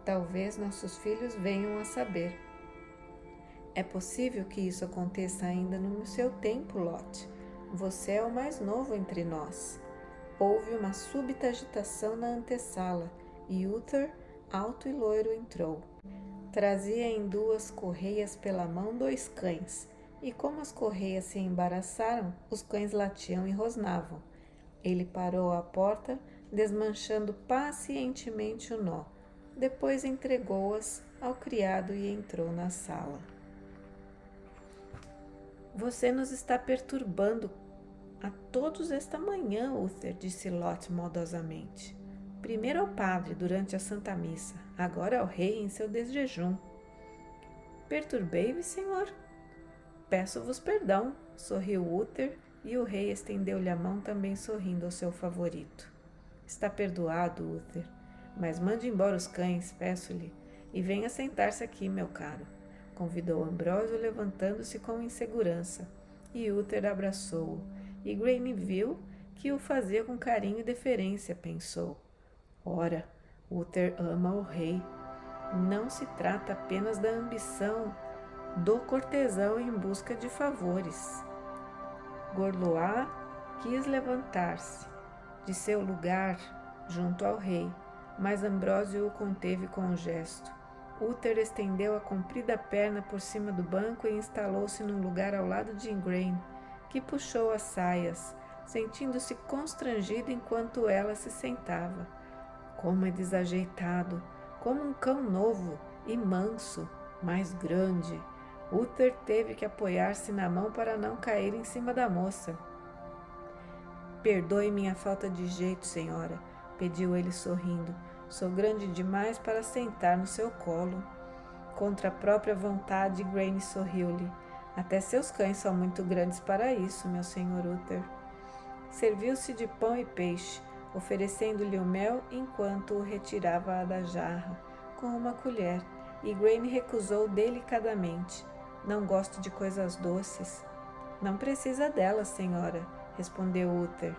Talvez nossos filhos venham a saber. É possível que isso aconteça ainda no seu tempo, Lot. Você é o mais novo entre nós. Houve uma súbita agitação na antessala e Uther, alto e loiro, entrou. Trazia em 2 correias pela mão 2 cães, e como as correias se embaraçaram, os cães latiam e rosnavam. Ele parou à porta, desmanchando pacientemente o nó. Depois entregou-as ao criado e entrou na sala. Você nos está perturbando a todos esta manhã, Uther, disse Lot modosamente. Primeiro ao padre durante a Santa Missa, agora ao rei em seu desjejum. Perturbei-vos, senhor? Peço-vos perdão, sorriu Uther, e o rei estendeu-lhe a mão também sorrindo ao seu favorito. Está perdoado, Uther, mas mande embora os cães, peço-lhe, e venha sentar-se aqui, meu caro, convidou Ambrósio levantando-se com insegurança, e Uther abraçou-o. E Igraine viu que o fazia com carinho e deferência, pensou. Ora, Uther ama o rei. Não se trata apenas da ambição do cortesão em busca de favores. Gorlois quis levantar-se de seu lugar junto ao rei, mas Ambrósio o conteve com um gesto. Uther estendeu a comprida perna por cima do banco e instalou-se num lugar ao lado de Igraine, que puxou as saias, sentindo-se constrangido enquanto ela se sentava. Como é desajeitado, como um cão novo e manso, mais grande. Uther teve que apoiar-se na mão para não cair em cima da moça. Perdoe minha falta de jeito, senhora, pediu ele sorrindo. Sou grande demais para sentar no seu colo. Contra a própria vontade, Igraine sorriu-lhe. Até seus cães são muito grandes para isso, meu senhor Uther. Serviu-se de pão e peixe, oferecendo-lhe o mel enquanto o retirava da jarra, com uma colher, e Grain recusou delicadamente. Não gosto de coisas doces. Não precisa delas, senhora, respondeu Uther,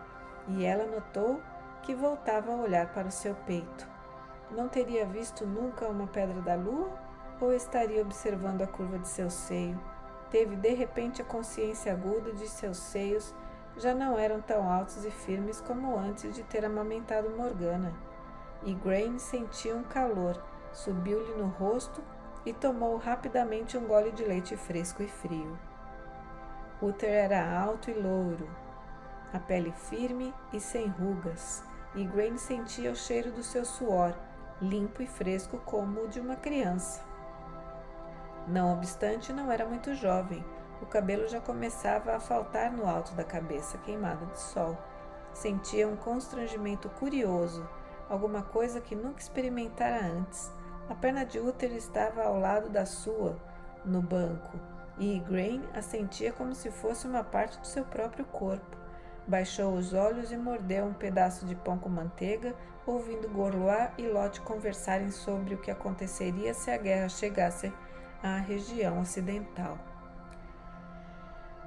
e ela notou que voltava a olhar para o seu peito. Não teria visto nunca uma pedra da lua? Ou estaria observando a curva de seu seio? Teve de repente a consciência aguda de seus seios já não eram tão altos e firmes como antes de ter amamentado Morgana. E Grain sentia um calor, subiu-lhe no rosto e tomou rapidamente um gole de leite fresco e frio. Uther era alto e louro, a pele firme e sem rugas, e Grain sentia o cheiro do seu suor, limpo e fresco como o de uma criança. Não obstante, não era muito jovem. O cabelo já começava a faltar no alto da cabeça, queimado de sol. Sentia um constrangimento curioso, alguma coisa que nunca experimentara antes. A perna de Uther estava ao lado da sua, no banco, e Grain a sentia como se fosse uma parte do seu próprio corpo. Baixou os olhos e mordeu um pedaço de pão com manteiga, ouvindo Gorlois e Lot conversarem sobre o que aconteceria se a guerra chegasse à região ocidental.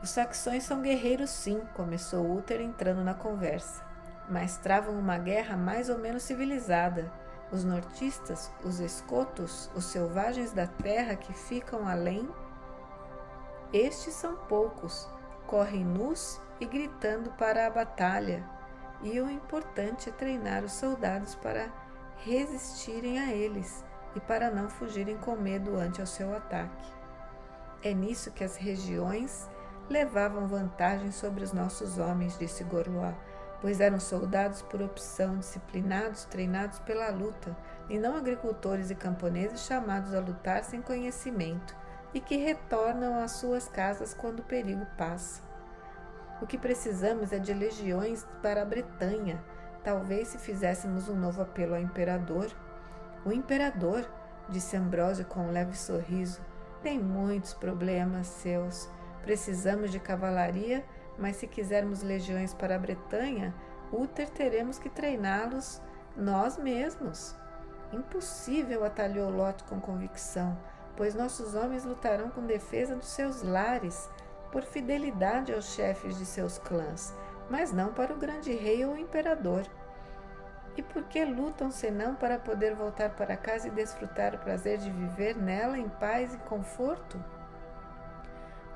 Os saxões são guerreiros, sim, começou Uther entrando na conversa, mas travam uma guerra mais ou menos civilizada. Os nortistas, os escotos, os selvagens da terra que ficam além, estes são poucos, correm nus e gritando para a batalha, e o importante é treinar os soldados para resistirem a eles e para não fugirem com medo ante o seu ataque. É nisso que as regiões levavam vantagem sobre os nossos homens, disse Gorlois, pois eram soldados por opção, disciplinados, treinados pela luta, e não agricultores e camponeses chamados a lutar sem conhecimento, e que retornam às suas casas quando o perigo passa. O que precisamos é de legiões para a Bretanha, talvez se fizéssemos um novo apelo ao imperador. O imperador, disse Ambrósio com um leve sorriso, tem muitos problemas seus. Precisamos de cavalaria, mas se quisermos legiões para a Bretanha, Uther teremos que treiná-los nós mesmos. Impossível, atalhou Lot com convicção, pois nossos homens lutarão com defesa dos seus lares, por fidelidade aos chefes de seus clãs, mas não para o grande rei ou imperador. E por que lutam senão para poder voltar para casa e desfrutar o prazer de viver nela em paz e conforto?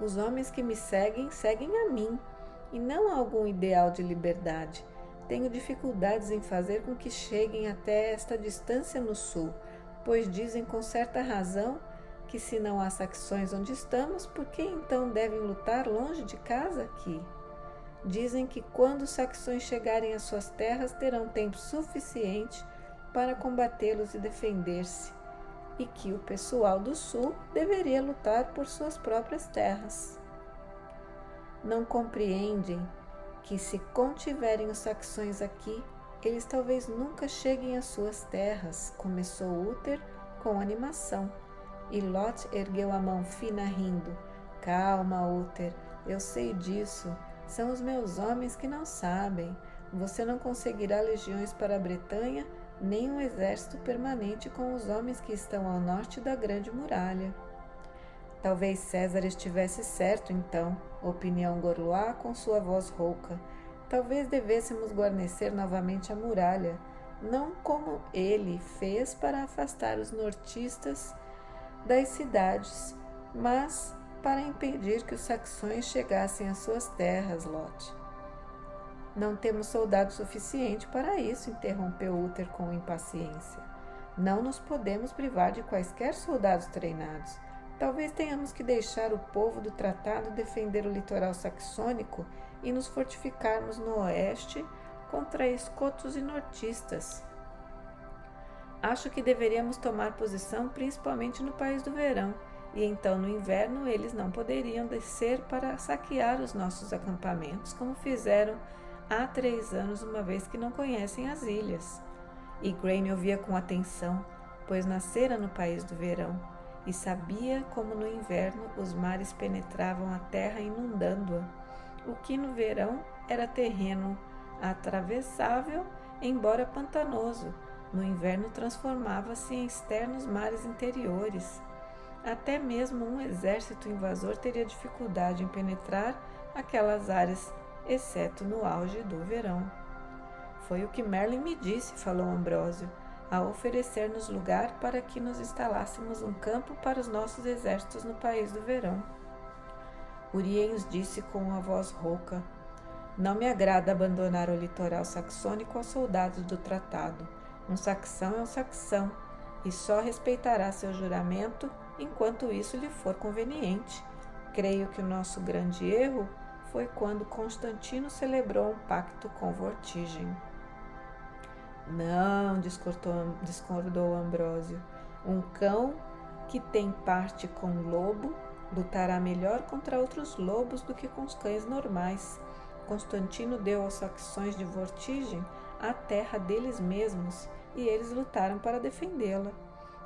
Os homens que me seguem, seguem a mim, e não a algum ideal de liberdade. Tenho dificuldades em fazer com que cheguem até esta distância no sul, pois dizem com certa razão que se não há saxões onde estamos, por que então devem lutar longe de casa aqui? Dizem que quando os saxões chegarem às suas terras, terão tempo suficiente para combatê-los e defender-se, e que o pessoal do sul deveria lutar por suas próprias terras. Não compreendem que, se contiverem os saxões aqui, eles talvez nunca cheguem às suas terras, começou Uther com animação, e Lot ergueu a mão fina rindo. Calma, Uther, eu sei disso. São os meus homens que não sabem. Você não conseguirá legiões para a Bretanha, nem um exército permanente com os homens que estão ao norte da Grande Muralha. Talvez César estivesse certo, então, opinião Gorlois com sua voz rouca. Talvez devêssemos guarnecer novamente a muralha, não como ele fez para afastar os nortistas das cidades, mas para impedir que os saxões chegassem às suas terras, Lot. Não temos soldado suficiente para isso, interrompeu Uther com impaciência. Não nos podemos privar de quaisquer soldados treinados. Talvez tenhamos que deixar o povo do tratado defender o litoral saxônico e nos fortificarmos no oeste contra escotos e nortistas. Acho que deveríamos tomar posição principalmente no País do Verão, e então no inverno eles não poderiam descer para saquear os nossos acampamentos, como fizeram há 3 anos, uma vez que não conhecem as ilhas. E Grain ouvia com atenção, pois nascera no País do Verão, e sabia como no inverno os mares penetravam a terra inundando-a, o que no verão era terreno atravessável, embora pantanoso, no inverno transformava-se em externos mares interiores. Até mesmo um exército invasor teria dificuldade em penetrar aquelas áreas, exceto no auge do verão. Foi o que Merlin me disse, falou Ambrósio, a oferecer-nos lugar para que nos instalássemos um campo para os nossos exércitos no país do verão. Uriens disse com a voz rouca: não me agrada abandonar o litoral saxônico aos soldados do tratado. Um saxão é um saxão, e só respeitará seu juramento enquanto isso lhe for conveniente. Creio que o nosso grande erro foi quando Constantino celebrou um pacto com Vortigem. Não, discordou Ambrósio. Um cão que tem parte com lobo lutará melhor contra outros lobos do que com os cães normais. Constantino deu aos saxões de Vortigem a terra deles mesmos e eles lutaram para defendê-la.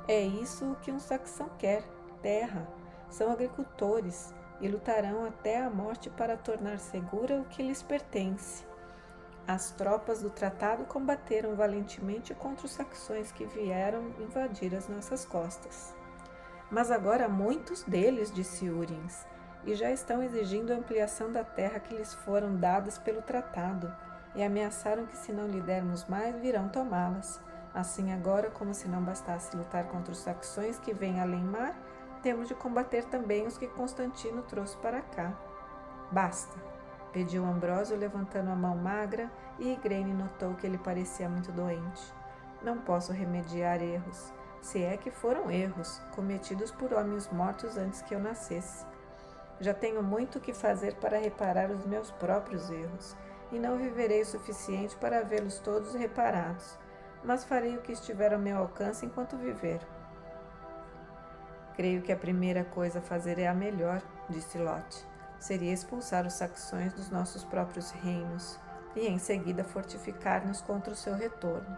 É isso o que um saxão quer, terra. São agricultores e lutarão até a morte para tornar segura o que lhes pertence. As tropas do tratado combateram valentemente contra os saxões que vieram invadir as nossas costas. Mas agora muitos deles, disse Uriens, e já estão exigindo a ampliação da terra que lhes foram dadas pelo tratado, e ameaçaram que se não lhe dermos mais, virão tomá-las. Assim agora, como se não bastasse lutar contra os saxões que vêm além mar, temos de combater também os que Constantino trouxe para cá. Basta, pediu Ambrósio, levantando a mão magra, e Igraine notou que ele parecia muito doente. Não posso remediar erros, se é que foram erros, cometidos por homens mortos antes que eu nascesse. Já tenho muito o que fazer para reparar os meus próprios erros, e não viverei o suficiente para vê-los todos reparados, mas farei o que estiver ao meu alcance enquanto viver. Creio que a primeira coisa a fazer é a melhor, disse Lot. Seria expulsar os saxões dos nossos próprios reinos, e em seguida fortificar-nos contra o seu retorno.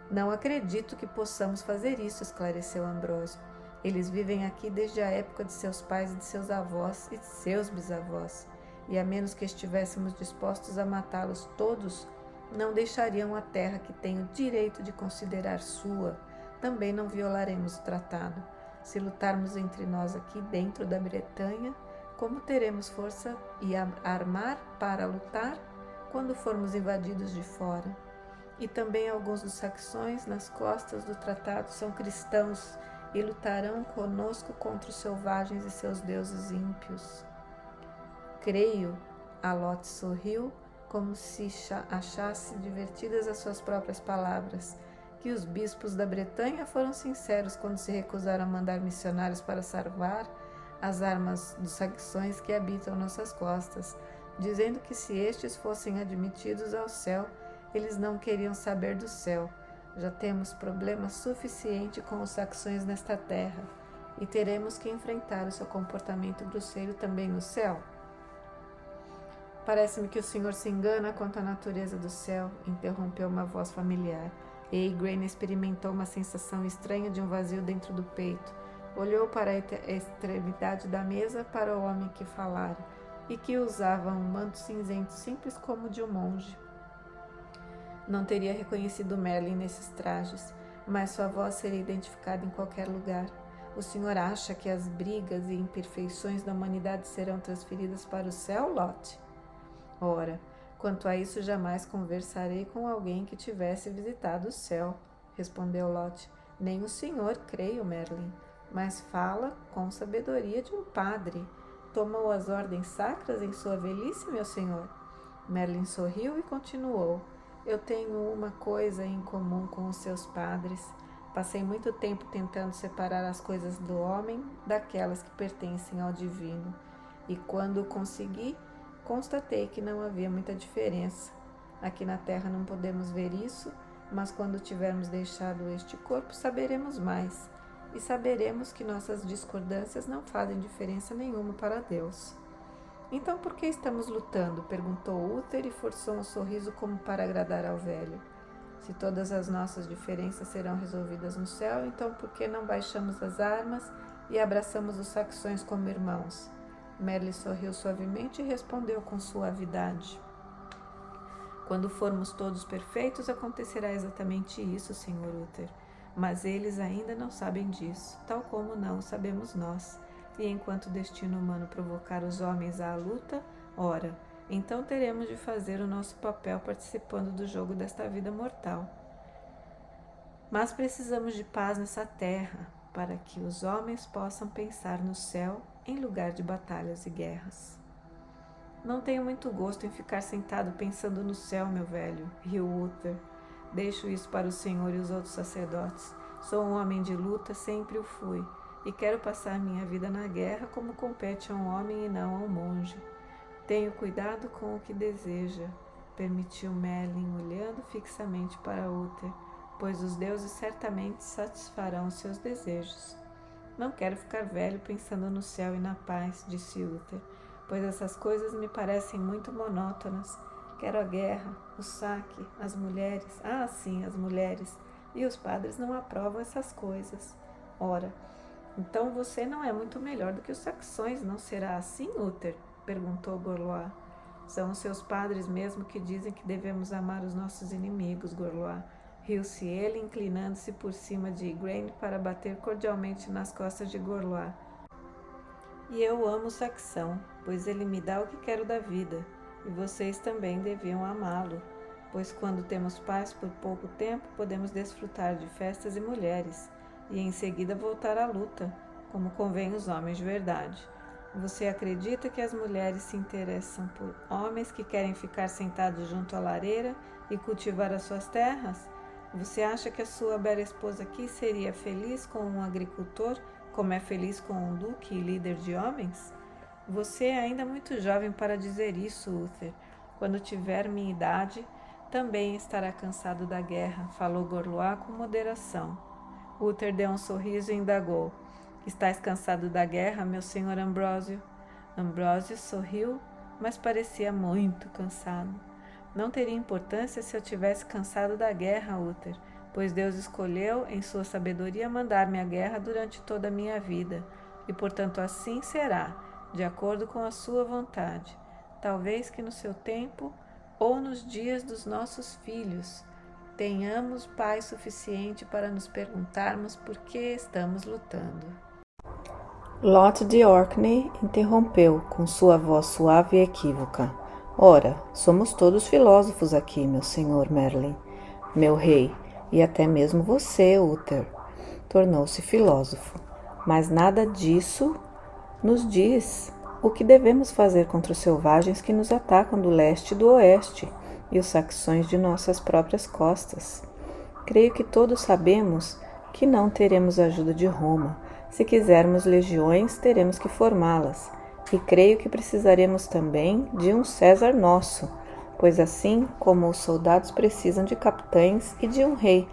Não acredito que possamos fazer isso, esclareceu Ambrósio. Eles vivem aqui desde a época de seus pais e de seus avós e de seus bisavós, e a menos que estivéssemos dispostos a matá-los todos, não deixariam a terra que tem o direito de considerar sua. Também não violaremos o tratado. Se lutarmos entre nós aqui dentro da Bretanha, como teremos força e armar para lutar quando formos invadidos de fora? E também alguns dos saxões nas costas do tratado são cristãos e lutarão conosco contra os selvagens e seus deuses ímpios. Creio, Lot sorriu, como se achasse divertidas as suas próprias palavras, que os bispos da Bretanha foram sinceros quando se recusaram a mandar missionários para salvar as armas dos saxões que habitam nossas costas, dizendo que se estes fossem admitidos ao céu, eles não queriam saber do céu. Já temos problema suficiente com os saxões nesta terra, e teremos que enfrentar o seu comportamento grosseiro também no céu. Parece-me que o senhor se engana quanto à natureza do céu, interrompeu uma voz familiar. E Igraine experimentou uma sensação estranha de um vazio dentro do peito. Olhou para a extremidade da mesa para o homem que falara, e que usava um manto cinzento simples como o de um monge. Não teria reconhecido Merlin nesses trajes, mas sua voz seria identificada em qualquer lugar. O senhor acha que as brigas e imperfeições da humanidade serão transferidas para o céu, Lot? Ora, quanto a isso jamais conversarei com alguém que tivesse visitado o céu, respondeu Lot. Nem o senhor, creio, Merlin, mas fala com sabedoria de um padre. Tomou as ordens sacras em sua velhice, meu senhor? Merlin sorriu e continuou. Eu tenho uma coisa em comum com os seus padres. Passei muito tempo tentando separar as coisas do homem daquelas que pertencem ao divino. E quando consegui, constatei que não havia muita diferença. Aqui na Terra não podemos ver isso, mas quando tivermos deixado este corpo, saberemos mais. E saberemos que nossas discordâncias não fazem diferença nenhuma para Deus. Então por que estamos lutando? Perguntou Uther e forçou um sorriso como para agradar ao velho. Se todas as nossas diferenças serão resolvidas no céu, então por que não baixamos as armas e abraçamos os saxões como irmãos? Merle sorriu suavemente e respondeu com suavidade. Quando formos todos perfeitos, acontecerá exatamente isso, Sr. Uther. Mas eles ainda não sabem disso, tal como não sabemos nós. E enquanto o destino humano provocar os homens à luta, ora, então teremos de fazer o nosso papel participando do jogo desta vida mortal. Mas precisamos de paz nessa terra, para que os homens possam pensar no céu em lugar de batalhas e guerras. Não tenho muito gosto em ficar sentado pensando no céu, meu velho, riu Uther. Deixo isso para o Senhor e os outros sacerdotes. Sou um homem de luta, sempre o fui, e quero passar minha vida na guerra como compete a um homem e não a um monge. Tenho cuidado com o que deseja, permitiu Merlin, olhando fixamente para Uther, pois os deuses certamente satisfarão seus desejos. Não quero ficar velho pensando no céu e na paz, disse Uther, pois essas coisas me parecem muito monótonas. Quero a guerra, o saque, as mulheres, sim, as mulheres, e os padres não aprovam essas coisas. Ora, então você não é muito melhor do que os saxões, não será assim, Uther? Perguntou Gorlois. São os seus padres mesmo que dizem que devemos amar os nossos inimigos, Gorlois. Riu-se ele, inclinando-se por cima de Igraine para bater cordialmente nas costas de Gorlois. E eu amo o saxão, pois ele me dá o que quero da vida, e vocês também deviam amá-lo, pois quando temos paz por pouco tempo, podemos desfrutar de festas e mulheres, e em seguida voltar à luta, como convém os homens de verdade. Você acredita que as mulheres se interessam por homens que querem ficar sentados junto à lareira e cultivar as suas terras? Você acha que a sua bela esposa aqui seria feliz com um agricultor, como é feliz com um duque e líder de homens? Você é ainda muito jovem para dizer isso, Uther. Quando tiver minha idade, também estará cansado da guerra, falou Gorlois com moderação. Uther deu um sorriso e indagou. Estás cansado da guerra, meu senhor Ambrósio? Ambrósio sorriu, mas parecia muito cansado. Não teria importância se eu tivesse cansado da guerra, Uther, pois Deus escolheu, em sua sabedoria, mandar-me a guerra durante toda a minha vida, e portanto assim será, de acordo com a sua vontade. Talvez que no seu tempo, ou nos dias dos nossos filhos, tenhamos paz suficiente para nos perguntarmos por que estamos lutando. Lot de Orkney interrompeu com sua voz suave e equívoca. Ora, somos todos filósofos aqui, meu senhor Merlin, meu rei, e até mesmo você, Uther, tornou-se filósofo. Mas nada disso nos diz o que devemos fazer contra os selvagens que nos atacam do leste e do oeste, e os saxões de nossas próprias costas. Creio que todos sabemos que não teremos ajuda de Roma. Se quisermos legiões, teremos que formá-las. E creio que precisaremos também de um César nosso, pois assim como os soldados precisam de capitães e de um rei,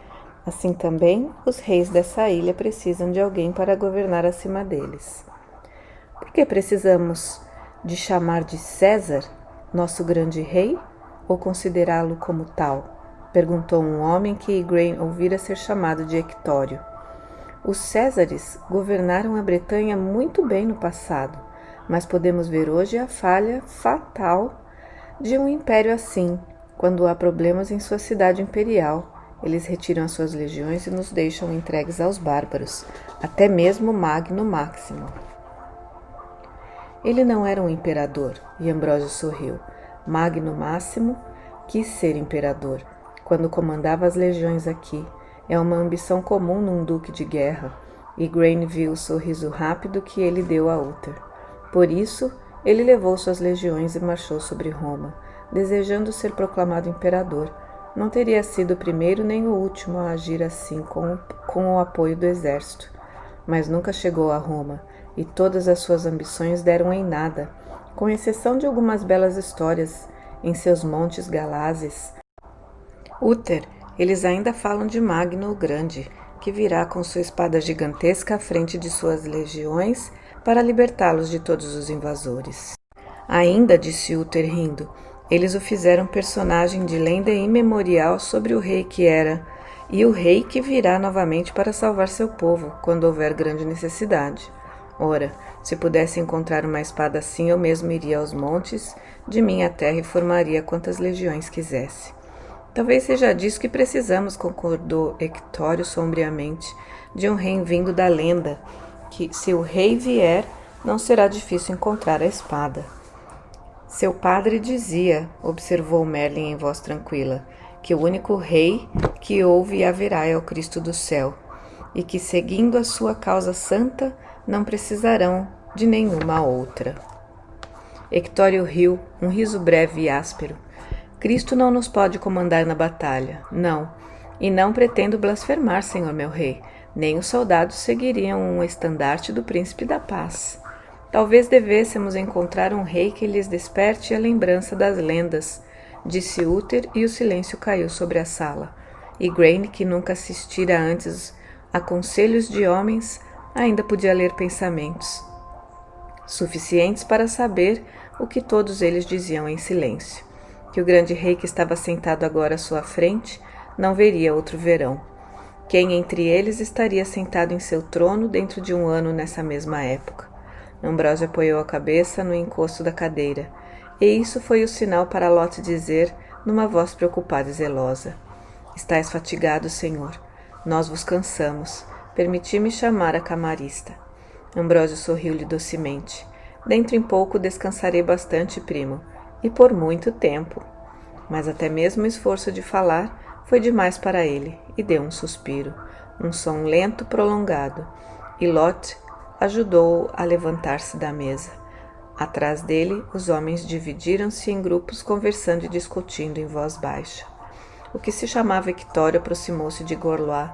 assim também os reis dessa ilha precisam de alguém para governar acima deles. Por que precisamos de chamar de César, nosso grande rei, ou considerá-lo como tal? Perguntou um homem que Igraine ouvira ser chamado de Ectório. Os Césares governaram a Bretanha muito bem no passado, mas podemos ver hoje a falha fatal de um império assim. Quando há problemas em sua cidade imperial, eles retiram as suas legiões e nos deixam entregues aos bárbaros, até mesmo Magno Máximo. Ele não era um imperador, e Ambrósio sorriu. Magno Máximo quis ser imperador, quando comandava as legiões aqui. É uma ambição comum num duque de guerra. Igraine viu o sorriso rápido que ele deu a Uther. Por isso, ele levou suas legiões e marchou sobre Roma, desejando ser proclamado imperador. Não teria sido o primeiro nem o último a agir assim com o apoio do exército. Mas nunca chegou a Roma, e todas as suas ambições deram em nada, com exceção de algumas belas histórias em seus montes galazes. Uther, eles ainda falam de Magno o Grande, que virá com sua espada gigantesca à frente de suas legiões para libertá-los de todos os invasores. Ainda, disse Uther rindo, Eles o fizeram personagem de lenda imemorial sobre o rei que era, e o rei que virá novamente para salvar seu povo, quando houver grande necessidade. Ora, se pudesse encontrar uma espada assim, eu mesmo iria aos montes de minha terra e formaria quantas legiões quisesse. Talvez seja disso que precisamos, concordou Hectório sombriamente, de um rei vindo da lenda, que, se o rei vier, não será difícil encontrar a espada. Seu padre dizia, observou Merlin em voz tranquila, que o único rei que houve e haverá é o Cristo do céu, e que, seguindo a sua causa santa, não precisarão de nenhuma outra. Hectório riu, um riso breve e áspero. Cristo não nos pode comandar na batalha, não, e não pretendo blasfemar, senhor meu rei, nem os soldados seguiriam um estandarte do príncipe da paz. Talvez devêssemos encontrar um rei que lhes desperte a lembrança das lendas, disse Uther, e o silêncio caiu sobre a sala. E Grain, que nunca assistira antes a conselhos de homens, ainda podia ler pensamentos, suficientes para saber o que todos eles diziam em silêncio. Que o grande rei que estava sentado agora à sua frente não veria outro verão. Quem entre eles estaria sentado em seu trono dentro de um ano nessa mesma época? Ambrósio apoiou a cabeça no encosto da cadeira, e isso foi o sinal para Lot dizer, numa voz preocupada e zelosa: Estais fatigado, senhor. Nós vos cansamos. Permiti-me chamar a camarista. Ambrósio sorriu-lhe docemente. Dentro em pouco descansarei bastante, primo, e por muito tempo. Mas até mesmo o esforço de falar foi demais para ele, e deu um suspiro, um som lento prolongado, e Lot ajudou-o a levantar-se da mesa. Atrás dele, os homens dividiram-se em grupos, conversando e discutindo em voz baixa. O que se chamava Hectório aproximou-se de Gorlois.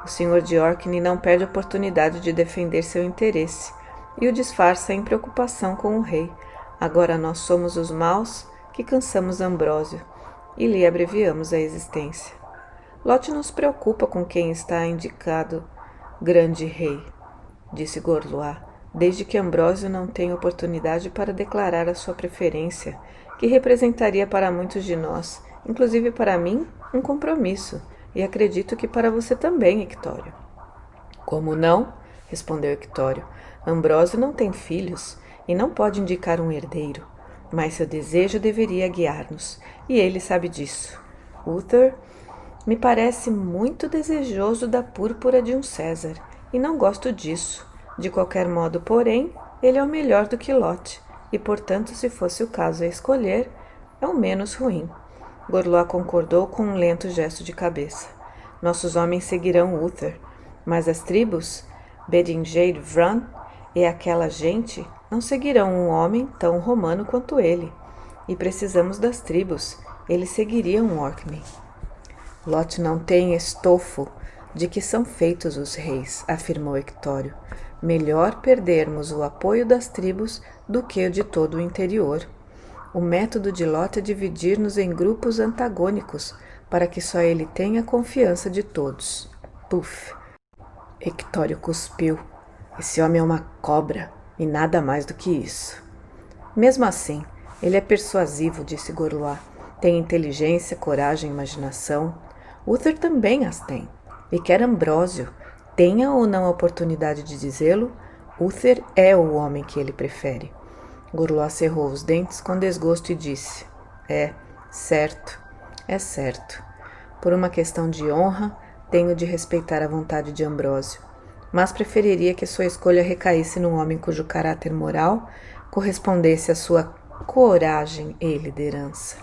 O senhor de Orkney não perde a oportunidade de defender seu interesse, e o disfarça em preocupação com o rei. Agora nós somos os maus que cansamos Ambrósio, e lhe abreviamos a existência. Lot não se preocupa com quem está indicado grande rei, disse Gorlois, desde que Ambrósio não tenha oportunidade para declarar a sua preferência, que representaria para muitos de nós, inclusive para mim, um compromisso, e acredito que para você também, Hectório. Como não? Respondeu Hectório. Ambrósio não tem filhos e não pode indicar um herdeiro, mas seu desejo deveria guiar-nos, e ele sabe disso. Uther me parece muito desejoso da púrpura de um César, e não gosto disso. De qualquer modo, porém, ele é o melhor do que Lot, e, portanto, se fosse o caso a escolher, é o menos ruim. Gorlois concordou com um lento gesto de cabeça. Nossos homens seguirão Uther, mas as tribos, Bedingere, Vran e aquela gente, não seguirão um homem tão romano quanto ele. E precisamos das tribos, eles seguiriam Orkney. Lot não tem estofo de que são feitos os reis, afirmou Hectório. Melhor perdermos o apoio das tribos do que o de todo o interior. O método de Lot é dividir-nos em grupos antagônicos, para que só ele tenha a confiança de todos. Puf! Hectório cuspiu. Esse homem é uma cobra, e nada mais do que isso. Mesmo assim, ele é persuasivo, disse Gorlois. Tem inteligência, coragem, imaginação. Uther também as tem. E quer Ambrósio, tenha ou não a oportunidade de dizê-lo, Uther é o homem que ele prefere. Gorlois cerrou os dentes com desgosto e disse: É certo. Por uma questão de honra, tenho de respeitar a vontade de Ambrósio, mas preferiria que sua escolha recaísse num homem cujo caráter moral correspondesse à sua coragem e liderança.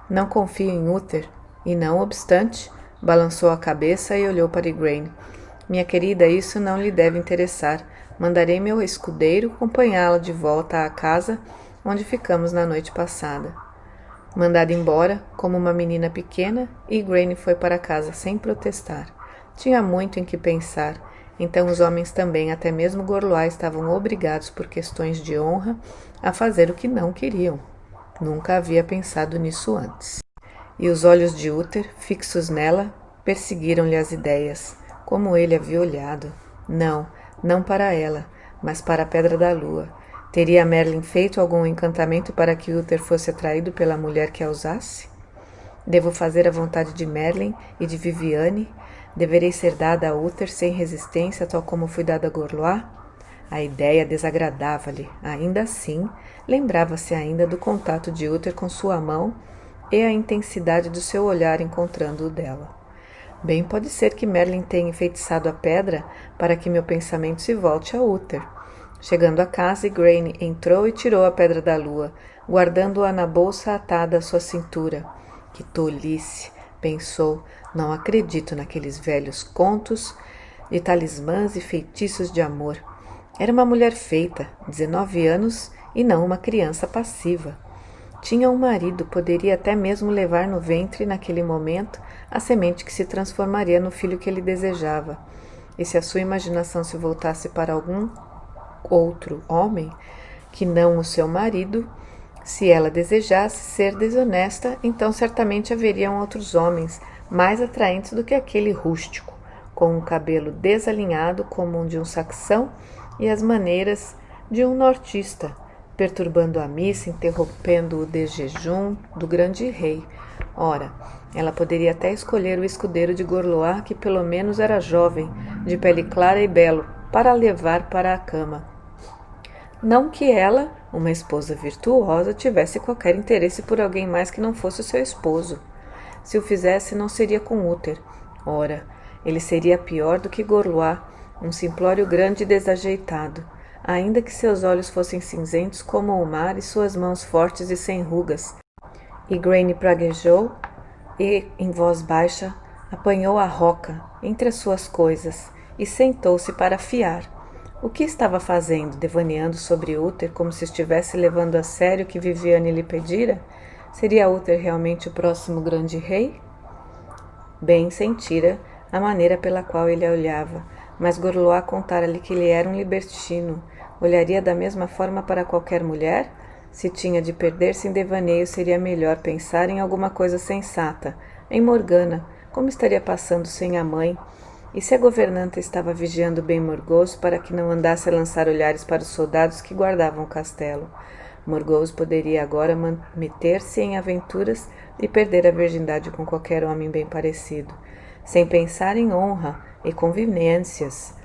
Não confio em Uther, e não obstante, balançou a cabeça e olhou para Igraine. Minha querida, isso não lhe deve interessar. Mandarei meu escudeiro acompanhá-la de volta à casa onde ficamos na noite passada. Mandada embora, como uma menina pequena, Igraine foi para casa sem protestar. Tinha muito em que pensar, então os homens também, até mesmo Gorlois, estavam obrigados por questões de honra a fazer o que não queriam. Nunca havia pensado nisso antes. E os olhos de Uther, fixos nela, perseguiram-lhe as ideias, como ele havia olhado. Não para ela, mas para a Pedra da Lua. Teria Merlin feito algum encantamento para que Uther fosse atraído pela mulher que a usasse? Devo fazer a vontade de Merlin e de Viviane? Deverei ser dada a Uther sem resistência, tal como fui dada a Gorlois? A ideia desagradava-lhe. Ainda assim, lembrava-se ainda do contato de Uther com sua mão e a intensidade do seu olhar encontrando o dela. Bem pode ser que Merlin tenha enfeitiçado a pedra para que meu pensamento se volte a Uther. Chegando a casa, Igraine entrou e tirou a pedra da lua, guardando-a na bolsa atada à sua cintura. Que tolice, pensou, não acredito naqueles velhos contos de talismãs e feitiços de amor. Era uma mulher feita, 19 anos, e não uma criança passiva. Tinha um marido, poderia até mesmo levar no ventre, naquele momento, a semente que se transformaria no filho que ele desejava. E se a sua imaginação se voltasse para algum outro homem, que não o seu marido, se ela desejasse ser desonesta, então certamente haveriam outros homens mais atraentes do que aquele rústico, com um cabelo desalinhado como um de um saxão e as maneiras de um nortista, perturbando a missa, interrompendo o desjejum do grande rei. Ora, ela poderia até escolher o escudeiro de Gorlois, que pelo menos era jovem, de pele clara e belo, para levar para a cama. Não que ela, uma esposa virtuosa, tivesse qualquer interesse por alguém mais que não fosse o seu esposo. Se o fizesse, não seria com Uther. Ora, ele seria pior do que Gorlois, um simplório grande e desajeitado, ainda que seus olhos fossem cinzentos como o mar e suas mãos fortes e sem rugas. Igraine praguejou e, em voz baixa, apanhou a roca entre as suas coisas e sentou-se para fiar. O que estava fazendo, devaneando sobre Uther como se estivesse levando a sério o que Viviane lhe pedira? Seria Uther realmente o próximo grande rei? Bem sentira a maneira pela qual ele a olhava, mas Gorlois contara-lhe que ele era um libertino. Olharia da mesma forma para qualquer mulher? Se tinha de perder-se em devaneio, seria melhor pensar em alguma coisa sensata, em Morgana, como estaria passando sem a mãe. E se a governanta estava vigiando bem Morgause para que não andasse a lançar olhares para os soldados que guardavam o castelo? Morgause poderia agora meter-se em aventuras e perder a virgindade com qualquer homem bem parecido, sem pensar em honra e conveniências.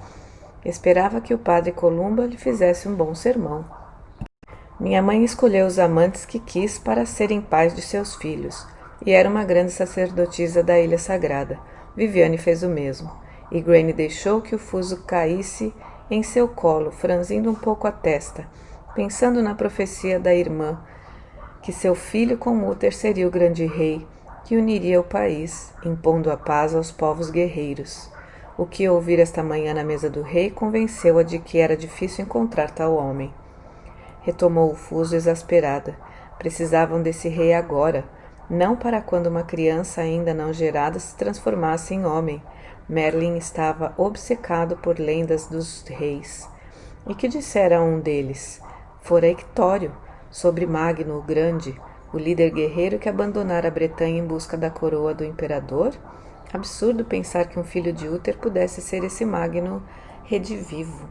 Esperava que o padre Columba lhe fizesse um bom sermão. Minha mãe escolheu os amantes que quis para serem pais de seus filhos, e era uma grande sacerdotisa da Ilha Sagrada. Viviane fez o mesmo. Igraine deixou que o fuso caísse em seu colo, franzindo um pouco a testa, pensando na profecia da irmã, que seu filho com Uther seria o grande rei, que uniria o país, impondo a paz aos povos guerreiros. O que ouvir esta manhã na mesa do rei convenceu-a de que era difícil encontrar tal homem. Retomou o fuso exasperada. Precisavam desse rei agora, não para quando uma criança ainda não gerada se transformasse em homem. Merlin estava obcecado por lendas dos reis. E que dissera um deles? Fora Ictório, sobre Magno o Grande, o líder guerreiro que abandonara a Bretanha em busca da coroa do imperador? Absurdo pensar que um filho de Uther pudesse ser esse Magno redivivo.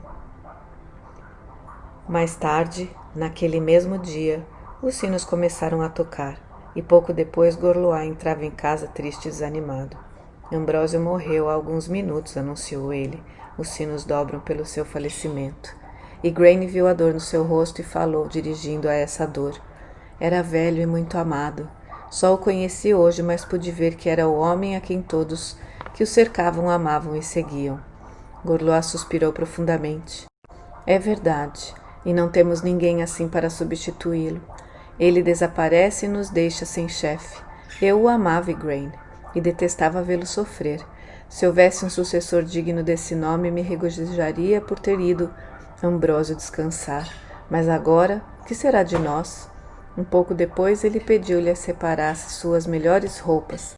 Mais tarde, naquele mesmo dia, os sinos começaram a tocar, e pouco depois Gorlois entrava em casa triste e desanimado. Ambrósio morreu há alguns minutos, anunciou ele. Os sinos dobram pelo seu falecimento. Igraine viu a dor no seu rosto e falou, dirigindo a essa dor. Era velho e muito amado. Só o conheci hoje, mas pude ver que era o homem a quem todos que o cercavam amavam e seguiam. Gorlois suspirou profundamente. É verdade, e não temos ninguém assim para substituí-lo. Ele desaparece e nos deixa sem chefe. Eu o amava, Igraine, e detestava vê-lo sofrer. Se houvesse um sucessor digno desse nome, me regozijaria por ter ido Ambrósio descansar. Mas agora, o que será de nós? Um pouco depois, ele pediu-lhe a separasse suas melhores roupas.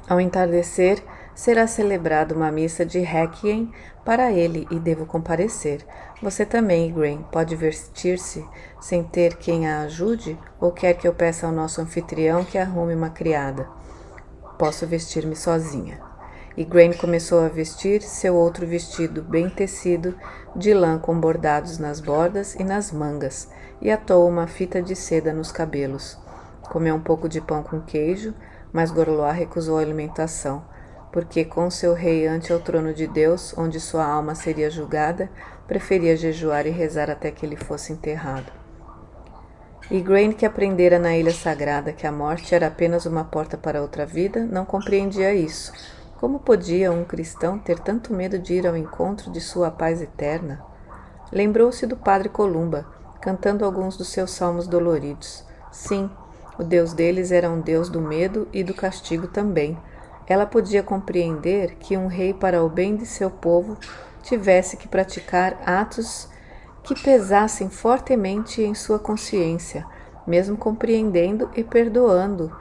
Ao entardecer, será celebrada uma missa de Requiem para ele e devo comparecer. Você também, Igraine, pode vestir-se sem ter quem a ajude ou quer que eu peça ao nosso anfitrião que arrume uma criada? Posso vestir-me sozinha. Igraine começou a vestir seu outro vestido bem tecido de lã com bordados nas bordas e nas mangas, e atou uma fita de seda nos cabelos. Comeu um pouco de pão com queijo, mas Gorlois recusou a alimentação, porque com seu rei ante ao trono de Deus, onde sua alma seria julgada, preferia jejuar e rezar até que ele fosse enterrado. Igraine, que aprendera na ilha sagrada que a morte era apenas uma porta para outra vida, não compreendia isso. Como podia um cristão ter tanto medo de ir ao encontro de sua paz eterna? Lembrou-se do padre Columba, cantando alguns dos seus salmos doloridos. Sim, o Deus deles era um Deus do medo e do castigo também. Ela podia compreender que um rei, para o bem de seu povo, tivesse que praticar atos que pesassem fortemente em sua consciência, mesmo compreendendo e perdoando.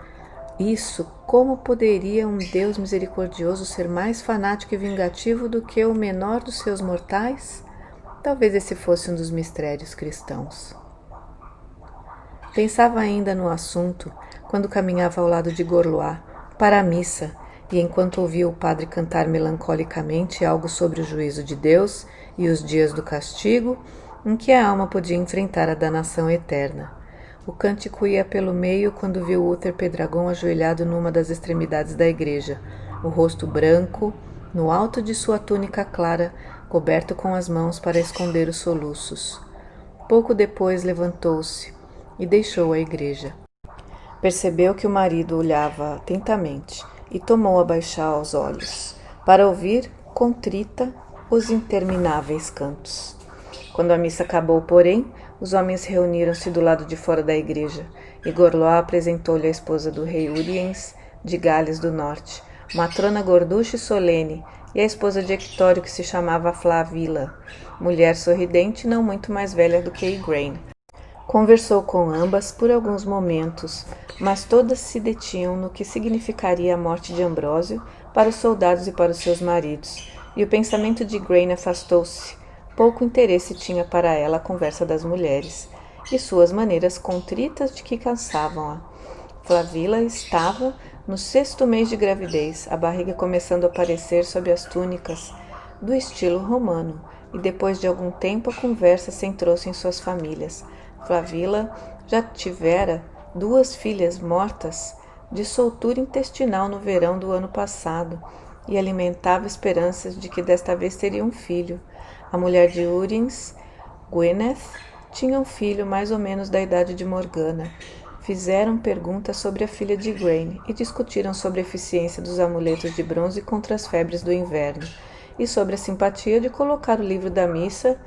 Isso, como poderia um Deus misericordioso ser mais fanático e vingativo do que o menor dos seus mortais? Talvez esse fosse um dos mistérios cristãos. Pensava ainda no assunto quando caminhava ao lado de Gorlois para a missa, e enquanto ouvia o padre cantar melancolicamente algo sobre o juízo de Deus e os dias do castigo, em que a alma podia enfrentar a danação eterna. O cântico ia pelo meio quando viu Uther Pendragon ajoelhado numa das extremidades da igreja, o rosto branco, no alto de sua túnica clara, coberto com as mãos para esconder os soluços. Pouco depois levantou-se e deixou a igreja. Percebeu que o marido olhava atentamente e tomou a baixar os olhos, para ouvir, contrita, os intermináveis cantos. Quando a missa acabou, porém, os homens reuniram-se do lado de fora da igreja, e Gorlois apresentou-lhe a esposa do rei Uriens de Gales do Norte, matrona gorducha e solene, e a esposa de Hectório, que se chamava Flavila, mulher sorridente não muito mais velha do que Igraine. Conversou com ambas por alguns momentos, mas todas se detinham no que significaria a morte de Ambrósio para os soldados e para os seus maridos, e o pensamento de Igraine afastou-se. Pouco interesse tinha para ela a conversa das mulheres, e suas maneiras contritas de que cansavam-a. Flavila estava no 6º mês de gravidez, a barriga começando a aparecer sob as túnicas do estilo romano, e depois de algum tempo a conversa centrou-se em suas famílias. Flavila já tivera 2 filhas mortas de soltura intestinal no verão do ano passado, e alimentava esperanças de que desta vez teria um filho. A mulher de Uriens, Gwyneth, tinha um filho mais ou menos da idade de Morgana. Fizeram perguntas sobre a filha de Igraine e discutiram sobre a eficiência dos amuletos de bronze contra as febres do inverno e sobre a simpatia de colocar o livro da missa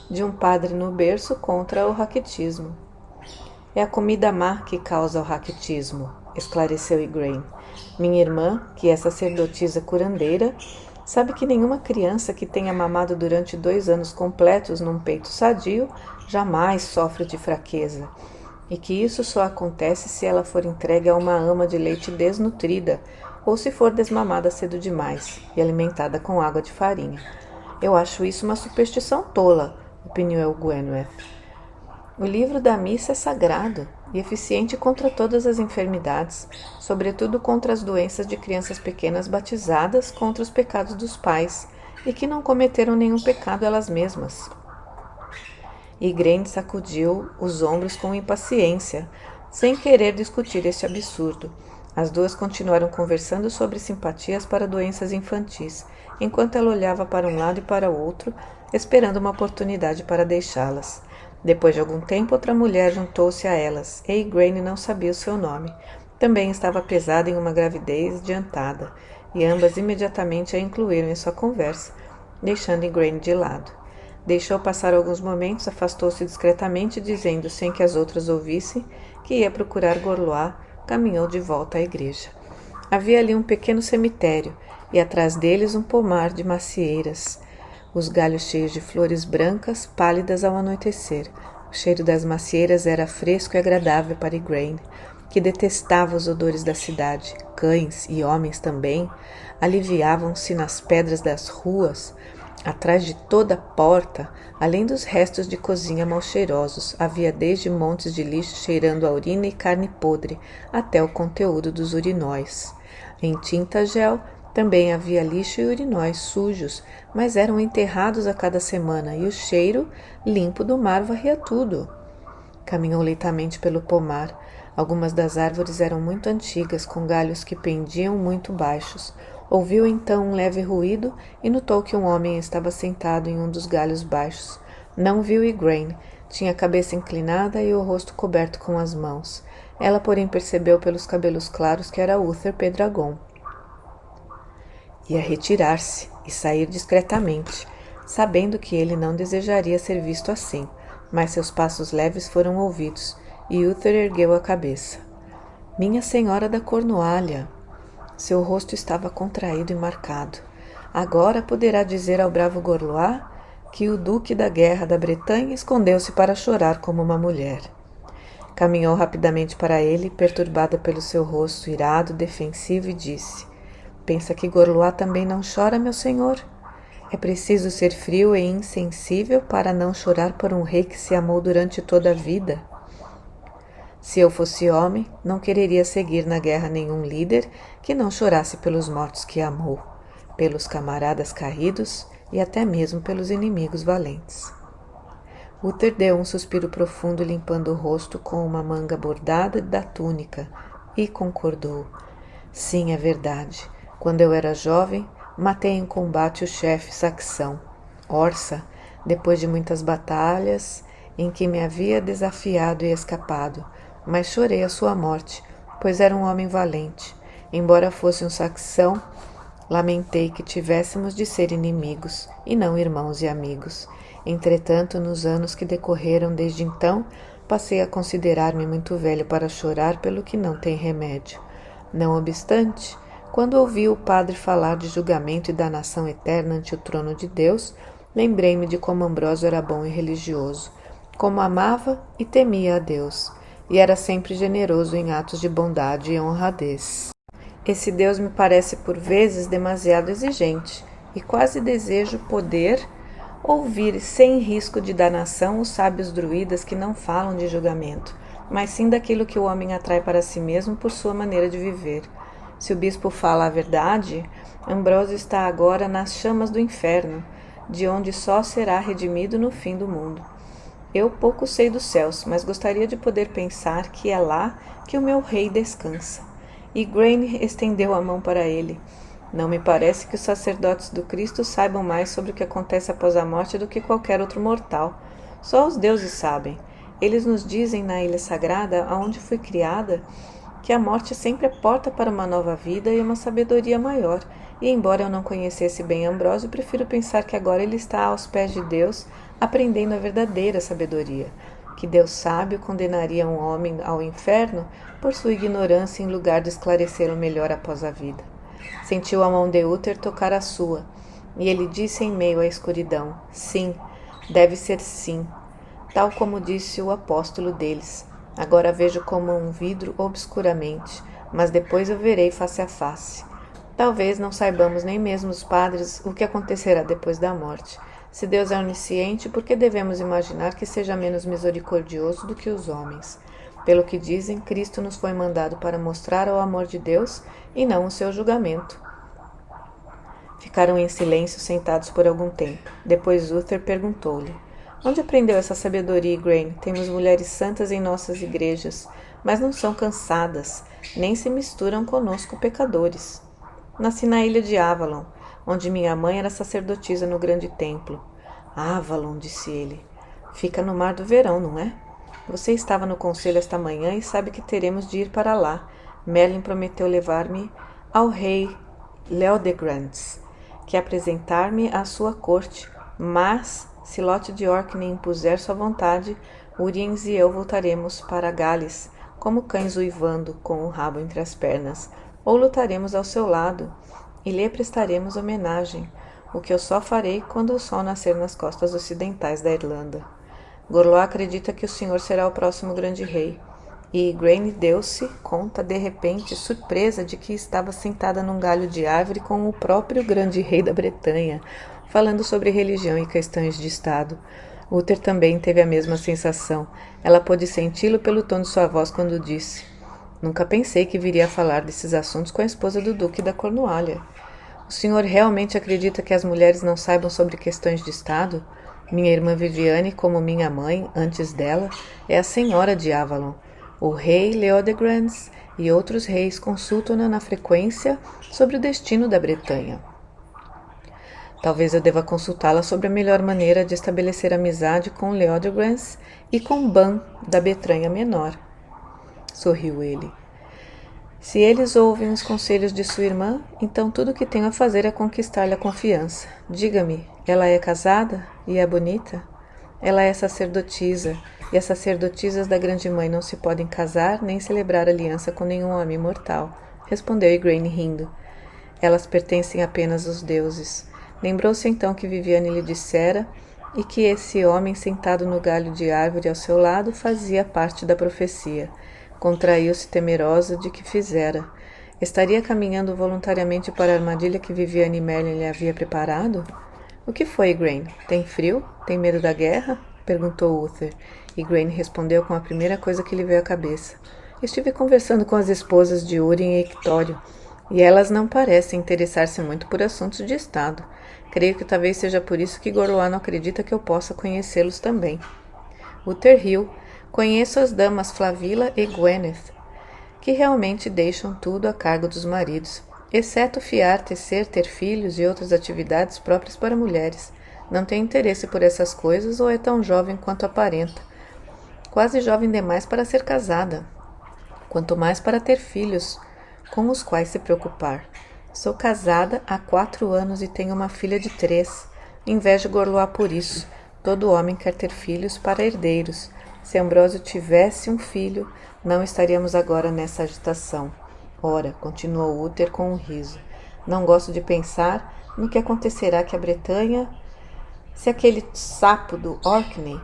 de um padre no berço contra o raquitismo. É a comida má que causa o raquitismo, esclareceu Igraine. Minha irmã, que é sacerdotisa curandeira, sabe que nenhuma criança que tenha mamado durante 2 anos completos num peito sadio jamais sofre de fraqueza, e que isso só acontece se ela for entregue a uma ama de leite desnutrida ou se for desmamada cedo demais e alimentada com água de farinha. Eu acho isso uma superstição tola, opiniou Gwyneth. O livro da missa é sagrado e eficiente contra todas as enfermidades, sobretudo contra as doenças de crianças pequenas batizadas contra os pecados dos pais e que não cometeram nenhum pecado elas mesmas. Igraine sacudiu os ombros com impaciência, sem querer discutir este absurdo. As duas continuaram conversando sobre simpatias para doenças infantis, enquanto ela olhava para um lado e para o outro, esperando uma oportunidade para deixá-las. Depois de algum tempo, outra mulher juntou-se a elas, e Igraine não sabia o seu nome. Também estava pesada em uma gravidez adiantada, e ambas imediatamente a incluíram em sua conversa, deixando Igraine de lado. Deixou passar alguns momentos, afastou-se discretamente, dizendo, sem que as outras ouvissem, que ia procurar Gorlois, caminhou de volta à igreja. Havia ali um pequeno cemitério, e atrás deles um pomar de macieiras, os galhos cheios de flores brancas, pálidas ao anoitecer. O cheiro das macieiras era fresco e agradável para Igraine, que detestava os odores da cidade. Cães e homens também aliviavam-se nas pedras das ruas. Atrás de toda a porta, além dos restos de cozinha mal cheirosos, havia desde montes de lixo cheirando a urina e carne podre, até o conteúdo dos urinóis. Em tinta gel, Também havia lixo e urinóis sujos, mas eram enterrados a cada semana, e o cheiro limpo do mar varria tudo. Caminhou lentamente pelo pomar. Algumas das árvores eram muito antigas, com galhos que pendiam muito baixos. Ouviu então um leve ruído e notou que um homem estava sentado em um dos galhos baixos. Não viu Igraine. Tinha a cabeça inclinada e o rosto coberto com as mãos. Ela, porém, percebeu pelos cabelos claros que era Uther Pendragon. Ia retirar-se e sair discretamente, sabendo que ele não desejaria ser visto assim, mas seus passos leves foram ouvidos, e Uther ergueu a cabeça. Minha Senhora da Cornualha! Seu rosto estava contraído e marcado. Agora poderá dizer ao bravo Gorlois que o Duque da Guerra da Bretanha escondeu-se para chorar como uma mulher. Caminhou rapidamente para ele, perturbada pelo seu rosto irado, defensivo, e disse: Pensa que Gorlois também não chora, meu senhor? É preciso ser frio e insensível para não chorar por um rei que se amou durante toda a vida. Se eu fosse homem, não quereria seguir na guerra nenhum líder que não chorasse pelos mortos que amou, pelos camaradas caídos e até mesmo pelos inimigos valentes. Uther deu um suspiro profundo, limpando o rosto com uma manga bordada da túnica, e concordou. Sim, é verdade. Quando eu era jovem, matei em combate o chefe saxão, Orsa, depois de muitas batalhas em que me havia desafiado e escapado, mas chorei a sua morte, pois era um homem valente. Embora fosse um saxão, lamentei que tivéssemos de ser inimigos, e não irmãos e amigos. Entretanto, nos anos que decorreram desde então, passei a considerar-me muito velho para chorar pelo que não tem remédio. Não obstante, quando ouvi o padre falar de julgamento e danação eterna ante o trono de Deus, lembrei-me de como Ambrósio era bom e religioso, como amava e temia a Deus, e era sempre generoso em atos de bondade e honradez. Esse Deus me parece por vezes demasiado exigente, e quase desejo poder ouvir sem risco de danação os sábios druidas que não falam de julgamento, mas sim daquilo que o homem atrai para si mesmo por sua maneira de viver. Se o bispo fala a verdade, Ambrósio está agora nas chamas do inferno, de onde só será redimido no fim do mundo. Eu pouco sei dos céus, mas gostaria de poder pensar que é lá que o meu rei descansa. Igraine estendeu a mão para ele. Não me parece que os sacerdotes do Cristo saibam mais sobre o que acontece após a morte do que qualquer outro mortal. Só os deuses sabem. Eles nos dizem na ilha sagrada, aonde fui criada, que a morte sempre é porta para uma nova vida e uma sabedoria maior. E embora eu não conhecesse bem Ambrósio, prefiro pensar que agora ele está aos pés de Deus, aprendendo a verdadeira sabedoria. Que Deus sábio condenaria um homem ao inferno por sua ignorância em lugar de esclarecê-lo melhor após a vida. Sentiu a mão de Uther tocar a sua, e ele disse em meio à escuridão: Sim, deve ser sim, tal como disse o apóstolo deles. Agora vejo como um vidro obscuramente, mas depois eu verei face a face. Talvez não saibamos nem mesmo os padres o que acontecerá depois da morte. Se Deus é onisciente, por que devemos imaginar que seja menos misericordioso do que os homens? Pelo que dizem, Cristo nos foi mandado para mostrar o amor de Deus e não o seu julgamento. Ficaram em silêncio, sentados por algum tempo. Depois Uther perguntou-lhe: Onde aprendeu essa sabedoria, Igraine? Temos mulheres santas em nossas igrejas, mas não são cansadas, nem se misturam conosco pecadores. Nasci na ilha de Avalon, onde minha mãe era sacerdotisa no grande templo. Avalon, disse ele. Fica no Mar do Verão, não é? Você estava no conselho esta manhã e sabe que teremos de ir para lá. Merlin prometeu levar-me ao rei Leodegrance, que apresentar-me à sua corte, mas, se Lot de York me impuser sua vontade, Uriens e eu voltaremos para Gales, como cães uivando, com o rabo entre as pernas, ou lutaremos ao seu lado, e lhe prestaremos homenagem, o que eu só farei quando o sol nascer nas costas ocidentais da Irlanda. Gorlois acredita que o senhor será o próximo grande rei, e Igraine deu-se conta de repente, surpresa, de que estava sentada num galho de árvore com o próprio grande rei da Bretanha, falando sobre religião e questões de Estado. Uther também teve a mesma sensação. Ela pôde senti-lo pelo tom de sua voz quando disse: Nunca pensei que viria a falar desses assuntos com a esposa do Duque da Cornualha. O senhor realmente acredita que as mulheres não saibam sobre questões de Estado? Minha irmã Viviane, como minha mãe, antes dela, é a senhora de Avalon. O rei Leodegrance e outros reis consultam-na na frequência sobre o destino da Bretanha. Talvez eu deva consultá-la sobre a melhor maneira de estabelecer amizade com Leodegrance e com Ban da Bretanha Menor. Sorriu ele. Se eles ouvem os conselhos de sua irmã, então tudo o que tenho a fazer é conquistar-lhe a confiança. Diga-me, ela é casada e é bonita? Ela é sacerdotisa, e as sacerdotisas da grande mãe não se podem casar nem celebrar aliança com nenhum homem mortal, respondeu Igraine rindo. Elas pertencem apenas aos deuses. Lembrou-se então que Viviane lhe dissera e que esse homem sentado no galho de árvore ao seu lado fazia parte da profecia. Contraiu-se temerosa de que fizera. Estaria caminhando voluntariamente para a armadilha que Viviane Merlin lhe havia preparado? O que foi, Igraine? Tem frio? Tem medo da guerra? Perguntou Uther. Igraine respondeu com a primeira coisa que lhe veio à cabeça. Estive conversando com as esposas de Urim e Ictório, e elas não parecem interessar-se muito por assuntos de Estado. Creio que talvez seja por isso que Gorlois não acredita que eu possa conhecê-los também. Uther riu. Conheço as damas Flavilla e Gwyneth, que realmente deixam tudo a cargo dos maridos, exceto fiar, tecer, ter filhos e outras atividades próprias para mulheres. Não tem interesse por essas coisas ou é tão jovem quanto aparenta. Quase jovem demais para ser casada, quanto mais para ter filhos, com os quais se preocupar. Sou casada há 4 anos e tenho uma filha de 3. Invejo Gorlois por isso. Todo homem quer ter filhos para herdeiros. Se Ambrósio tivesse um filho, não estaríamos agora nessa agitação. Ora, continuou Uther com um riso, não gosto de pensar no que acontecerá que a Bretanha, se aquele sapo do Orkney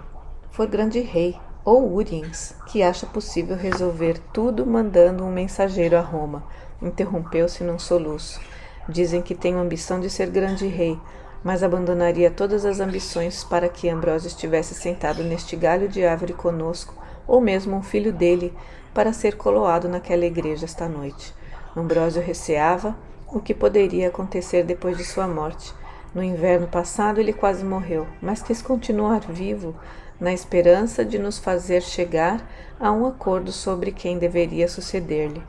for grande rei, ou Uriens, que acha possível resolver tudo mandando um mensageiro a Roma. Interrompeu-se num soluço. Dizem que tenho ambição de ser grande rei, mas abandonaria todas as ambições para que Ambrósio estivesse sentado neste galho de árvore conosco, ou mesmo um filho dele, para ser coloado naquela igreja esta noite. Ambrósio receava o que poderia acontecer depois de sua morte. No inverno passado ele quase morreu, mas quis continuar vivo, na esperança de nos fazer chegar a um acordo sobre quem deveria suceder-lhe.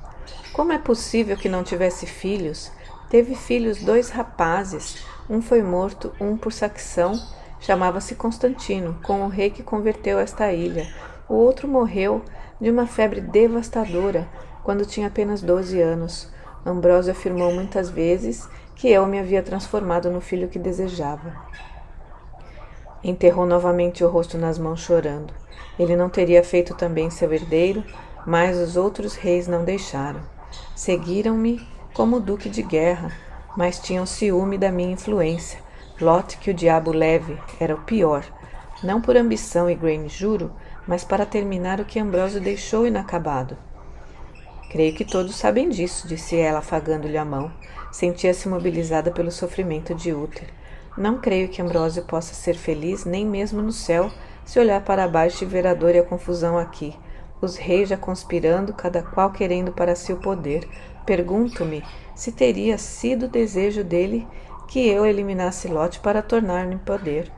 Como é possível que não tivesse filhos? Teve filhos 2 rapazes, um foi morto, um por facção, chamava-se Constantino, com o rei que converteu esta ilha. O outro morreu de uma febre devastadora, quando tinha apenas 12 anos. Ambrósio afirmou muitas vezes que eu me havia transformado no filho que desejava. Enterrou novamente o rosto nas mãos chorando. Ele não teria feito também seu herdeiro, mas os outros reis não deixaram. Seguiram-me como duque de guerra, mas tinham ciúme da minha influência. Lote que o diabo leve era o pior. Não por ambição, Igraine, juro, mas para terminar o que Ambrósio deixou inacabado. Creio que todos sabem disso, disse ela, afagando-lhe a mão. Sentia-se mobilizada pelo sofrimento de Uther. Não creio que Ambrósio possa ser feliz, nem mesmo no céu, se olhar para baixo e ver a dor e a confusão aqui. Os reis já conspirando, cada qual querendo para si o poder. Pergunto-me se teria sido desejo dele que eu eliminasse Lote para tornar-me em poder.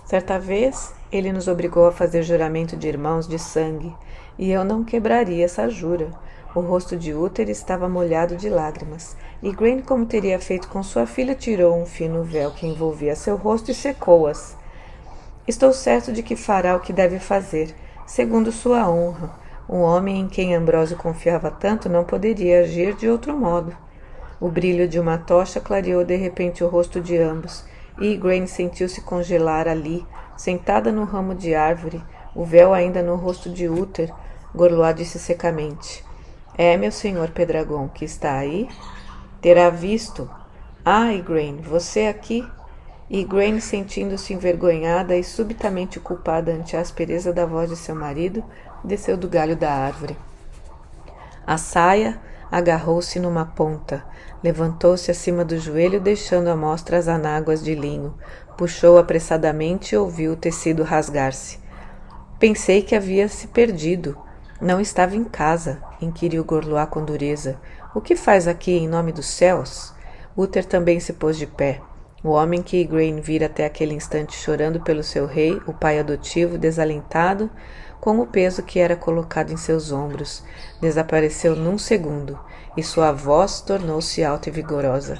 Certa vez, ele nos obrigou a fazer juramento de irmãos de sangue, e eu não quebraria essa jura. O rosto de Uther estava molhado de lágrimas. Igraine, como teria feito com sua filha, tirou um fino véu que envolvia seu rosto e secou-as. Estou certo de que fará o que deve fazer, segundo sua honra. Um homem em quem Ambrósio confiava tanto não poderia agir de outro modo. O brilho de uma tocha clareou de repente o rosto de ambos, e Igraine sentiu-se congelar ali, sentada no ramo de árvore, o véu ainda no rosto de Uther. Gorlois disse secamente: É meu senhor Pedragon, que está aí? Terá visto. Ah, Igraine, você aqui? Igraine, sentindo-se envergonhada e subitamente culpada ante a aspereza da voz de seu marido, desceu do galho da árvore. A saia agarrou-se numa ponta, levantou-se acima do joelho, deixando à mostra as anáguas de linho. Puxou apressadamente e ouviu o tecido rasgar-se. Pensei que havia se perdido. Não estava em casa, inquiriu Gorlois com dureza. O que faz aqui em nome dos céus? Uther também se pôs de pé. O homem que Igraine vira até aquele instante chorando pelo seu rei, o pai adotivo, desalentado, com o peso que era colocado em seus ombros, desapareceu num segundo, e sua voz tornou-se alta e vigorosa.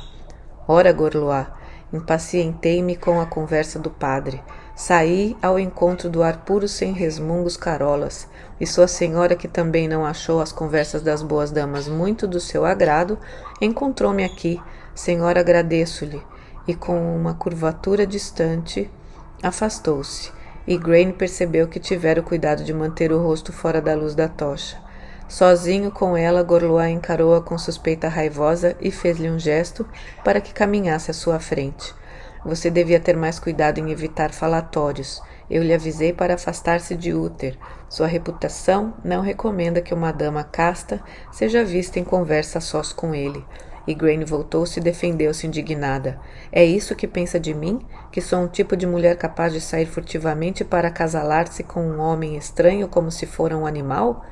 Ora, Gorlois, impacientei-me com a conversa do padre. Saí ao encontro do ar puro sem resmungos carolas, e sua senhora, que também não achou as conversas das boas damas muito do seu agrado, encontrou-me aqui. Senhora, agradeço-lhe. E com uma curvatura distante, afastou-se. Igraine percebeu que tivera o cuidado de manter o rosto fora da luz da tocha. Sozinho com ela, Gorlois encarou-a com suspeita raivosa e fez-lhe um gesto para que caminhasse à sua frente. Você devia ter mais cuidado em evitar falatórios. Eu lhe avisei para afastar-se de Uther. Sua reputação não recomenda que uma dama casta seja vista em conversa a sós com ele. Igraine voltou-se e defendeu-se indignada. É isso que pensa de mim? Que sou um tipo de mulher capaz de sair furtivamente para acasalar-se com um homem estranho como se fora um animal?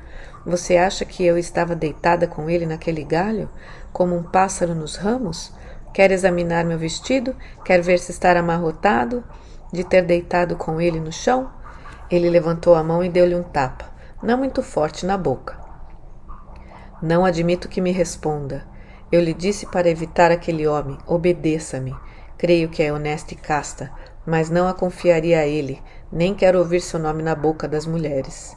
Você acha que eu estava deitada com ele naquele galho, como um pássaro nos ramos? Quer examinar meu vestido? Quer ver se está amarrotado de ter deitado com ele no chão? Ele levantou a mão e deu-lhe um tapa, não muito forte, na boca. Não admito que me responda. Eu lhe disse para evitar aquele homem. Obedeça-me. Creio que é honesta e casta, mas não a confiaria a ele, nem quero ouvir seu nome na boca das mulheres.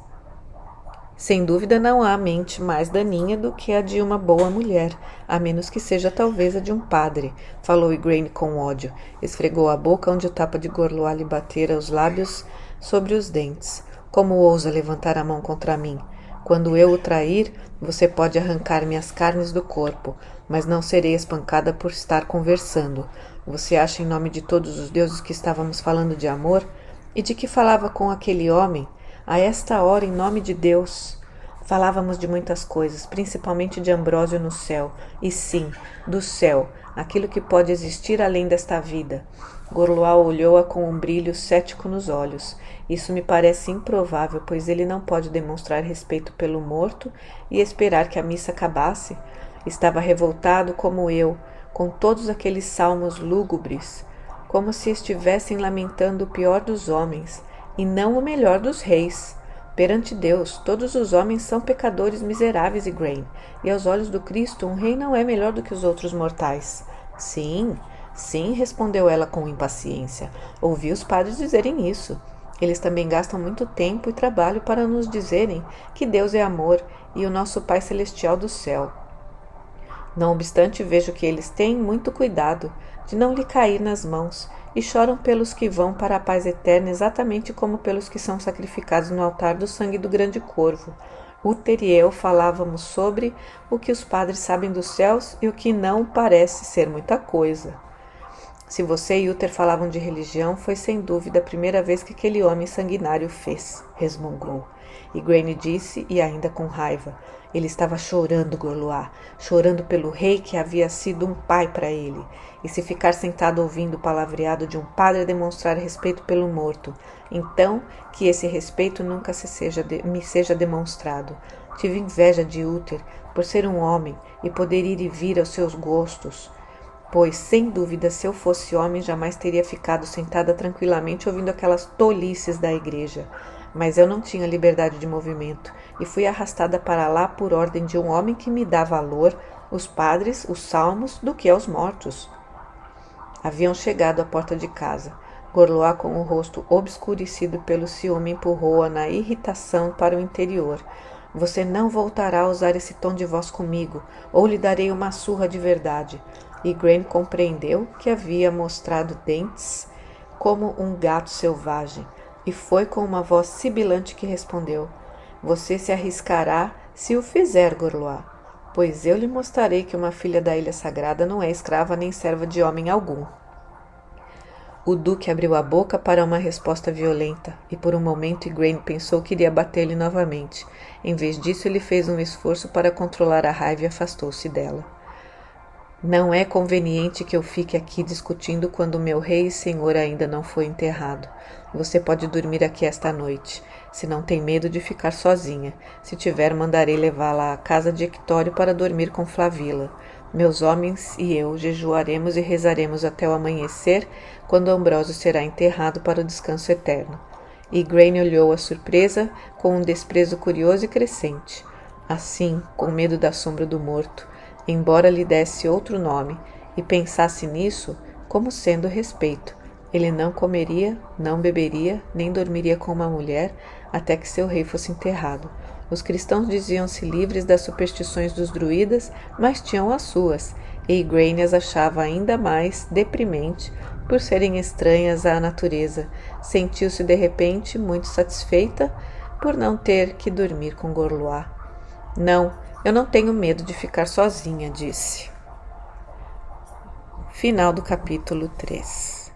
Sem dúvida não há mente mais daninha do que a de uma boa mulher, a menos que seja talvez a de um padre, falou Igraine com ódio. Esfregou a boca onde o tapa de Gorlois lhe batera os lábios sobre os dentes. Como ousa levantar a mão contra mim? Quando eu o trair, você pode arrancar-me as carnes do corpo, mas não serei espancada por estar conversando. Você acha em nome de todos os deuses que estávamos falando de amor? E de que falava com aquele homem? A esta hora, em nome de Deus. Falávamos de muitas coisas, principalmente de Ambrósio no céu. E sim, do céu, aquilo que pode existir além desta vida. Gorlois olhou-a com um brilho cético nos olhos. Isso me parece improvável, pois ele não pode demonstrar respeito pelo morto e esperar que a missa acabasse. Estava revoltado como eu, com todos aqueles salmos lúgubres, como se estivessem lamentando o pior dos homens, e não o melhor dos reis. Perante Deus, todos os homens são pecadores miseráveis, Igraine, e aos olhos do Cristo, um rei não é melhor do que os outros mortais. Sim, sim, respondeu ela com impaciência. Ouvi os padres dizerem isso. Eles também gastam muito tempo e trabalho para nos dizerem que Deus é amor e o nosso Pai Celestial do céu. Não obstante, vejo que eles têm muito cuidado de não lhe cair nas mãos e choram pelos que vão para a paz eterna exatamente como pelos que são sacrificados no altar do sangue do grande corvo. Uther e eu falávamos sobre o que os padres sabem dos céus e o que não parece ser muita coisa. Se você e Uther falavam de religião, foi sem dúvida a primeira vez que aquele homem sanguinário fez, resmungou. Igraine disse, e ainda com raiva. Ele estava chorando, Gorlois, chorando pelo rei que havia sido um pai para ele. E se ficar sentado ouvindo o palavreado de um padre demonstrar respeito pelo morto, então que esse respeito nunca me seja demonstrado. Tive inveja de Uther por ser um homem e poder ir e vir aos seus gostos, pois, sem dúvida, se eu fosse homem, jamais teria ficado sentada tranquilamente ouvindo aquelas tolices da igreja. Mas eu não tinha liberdade de movimento e fui arrastada para lá por ordem de um homem que me dá valor, os padres, os salmos, do que aos mortos. Haviam chegado à porta de casa. Gorlois, com o rosto obscurecido pelo ciúme, empurrou-a na irritação para o interior. Você não voltará a usar esse tom de voz comigo, ou lhe darei uma surra de verdade. Igraine compreendeu que havia mostrado dentes como um gato selvagem, e foi com uma voz sibilante que respondeu: Você se arriscará se o fizer, Gorlois, pois eu lhe mostrarei que uma filha da Ilha Sagrada não é escrava nem serva de homem algum. O duque abriu a boca para uma resposta violenta, e por um momento Igraine pensou que iria bater-lhe novamente. Em vez disso, ele fez um esforço para controlar a raiva e afastou-se dela. Não é conveniente que eu fique aqui discutindo quando meu rei e senhor ainda não foi enterrado. Você pode dormir aqui esta noite, se não tem medo de ficar sozinha. Se tiver, mandarei levá-la à casa de Hectório para dormir com Flavila. Meus homens e eu jejuaremos e rezaremos até o amanhecer, quando Ambrósio será enterrado para o descanso eterno. Igraine olhou a surpresa com um desprezo curioso e crescente. Assim, com medo da sombra do morto, embora lhe desse outro nome, e pensasse nisso como sendo respeito, ele não comeria, não beberia, nem dormiria com uma mulher até que seu rei fosse enterrado. Os cristãos diziam-se livres das superstições dos druidas, mas tinham as suas, e Igraine as achava ainda mais deprimente por serem estranhas à natureza. Sentiu-se de repente muito satisfeita por não ter que dormir com Gorlois. Não, eu não tenho medo de ficar sozinha, disse. Final do capítulo 3.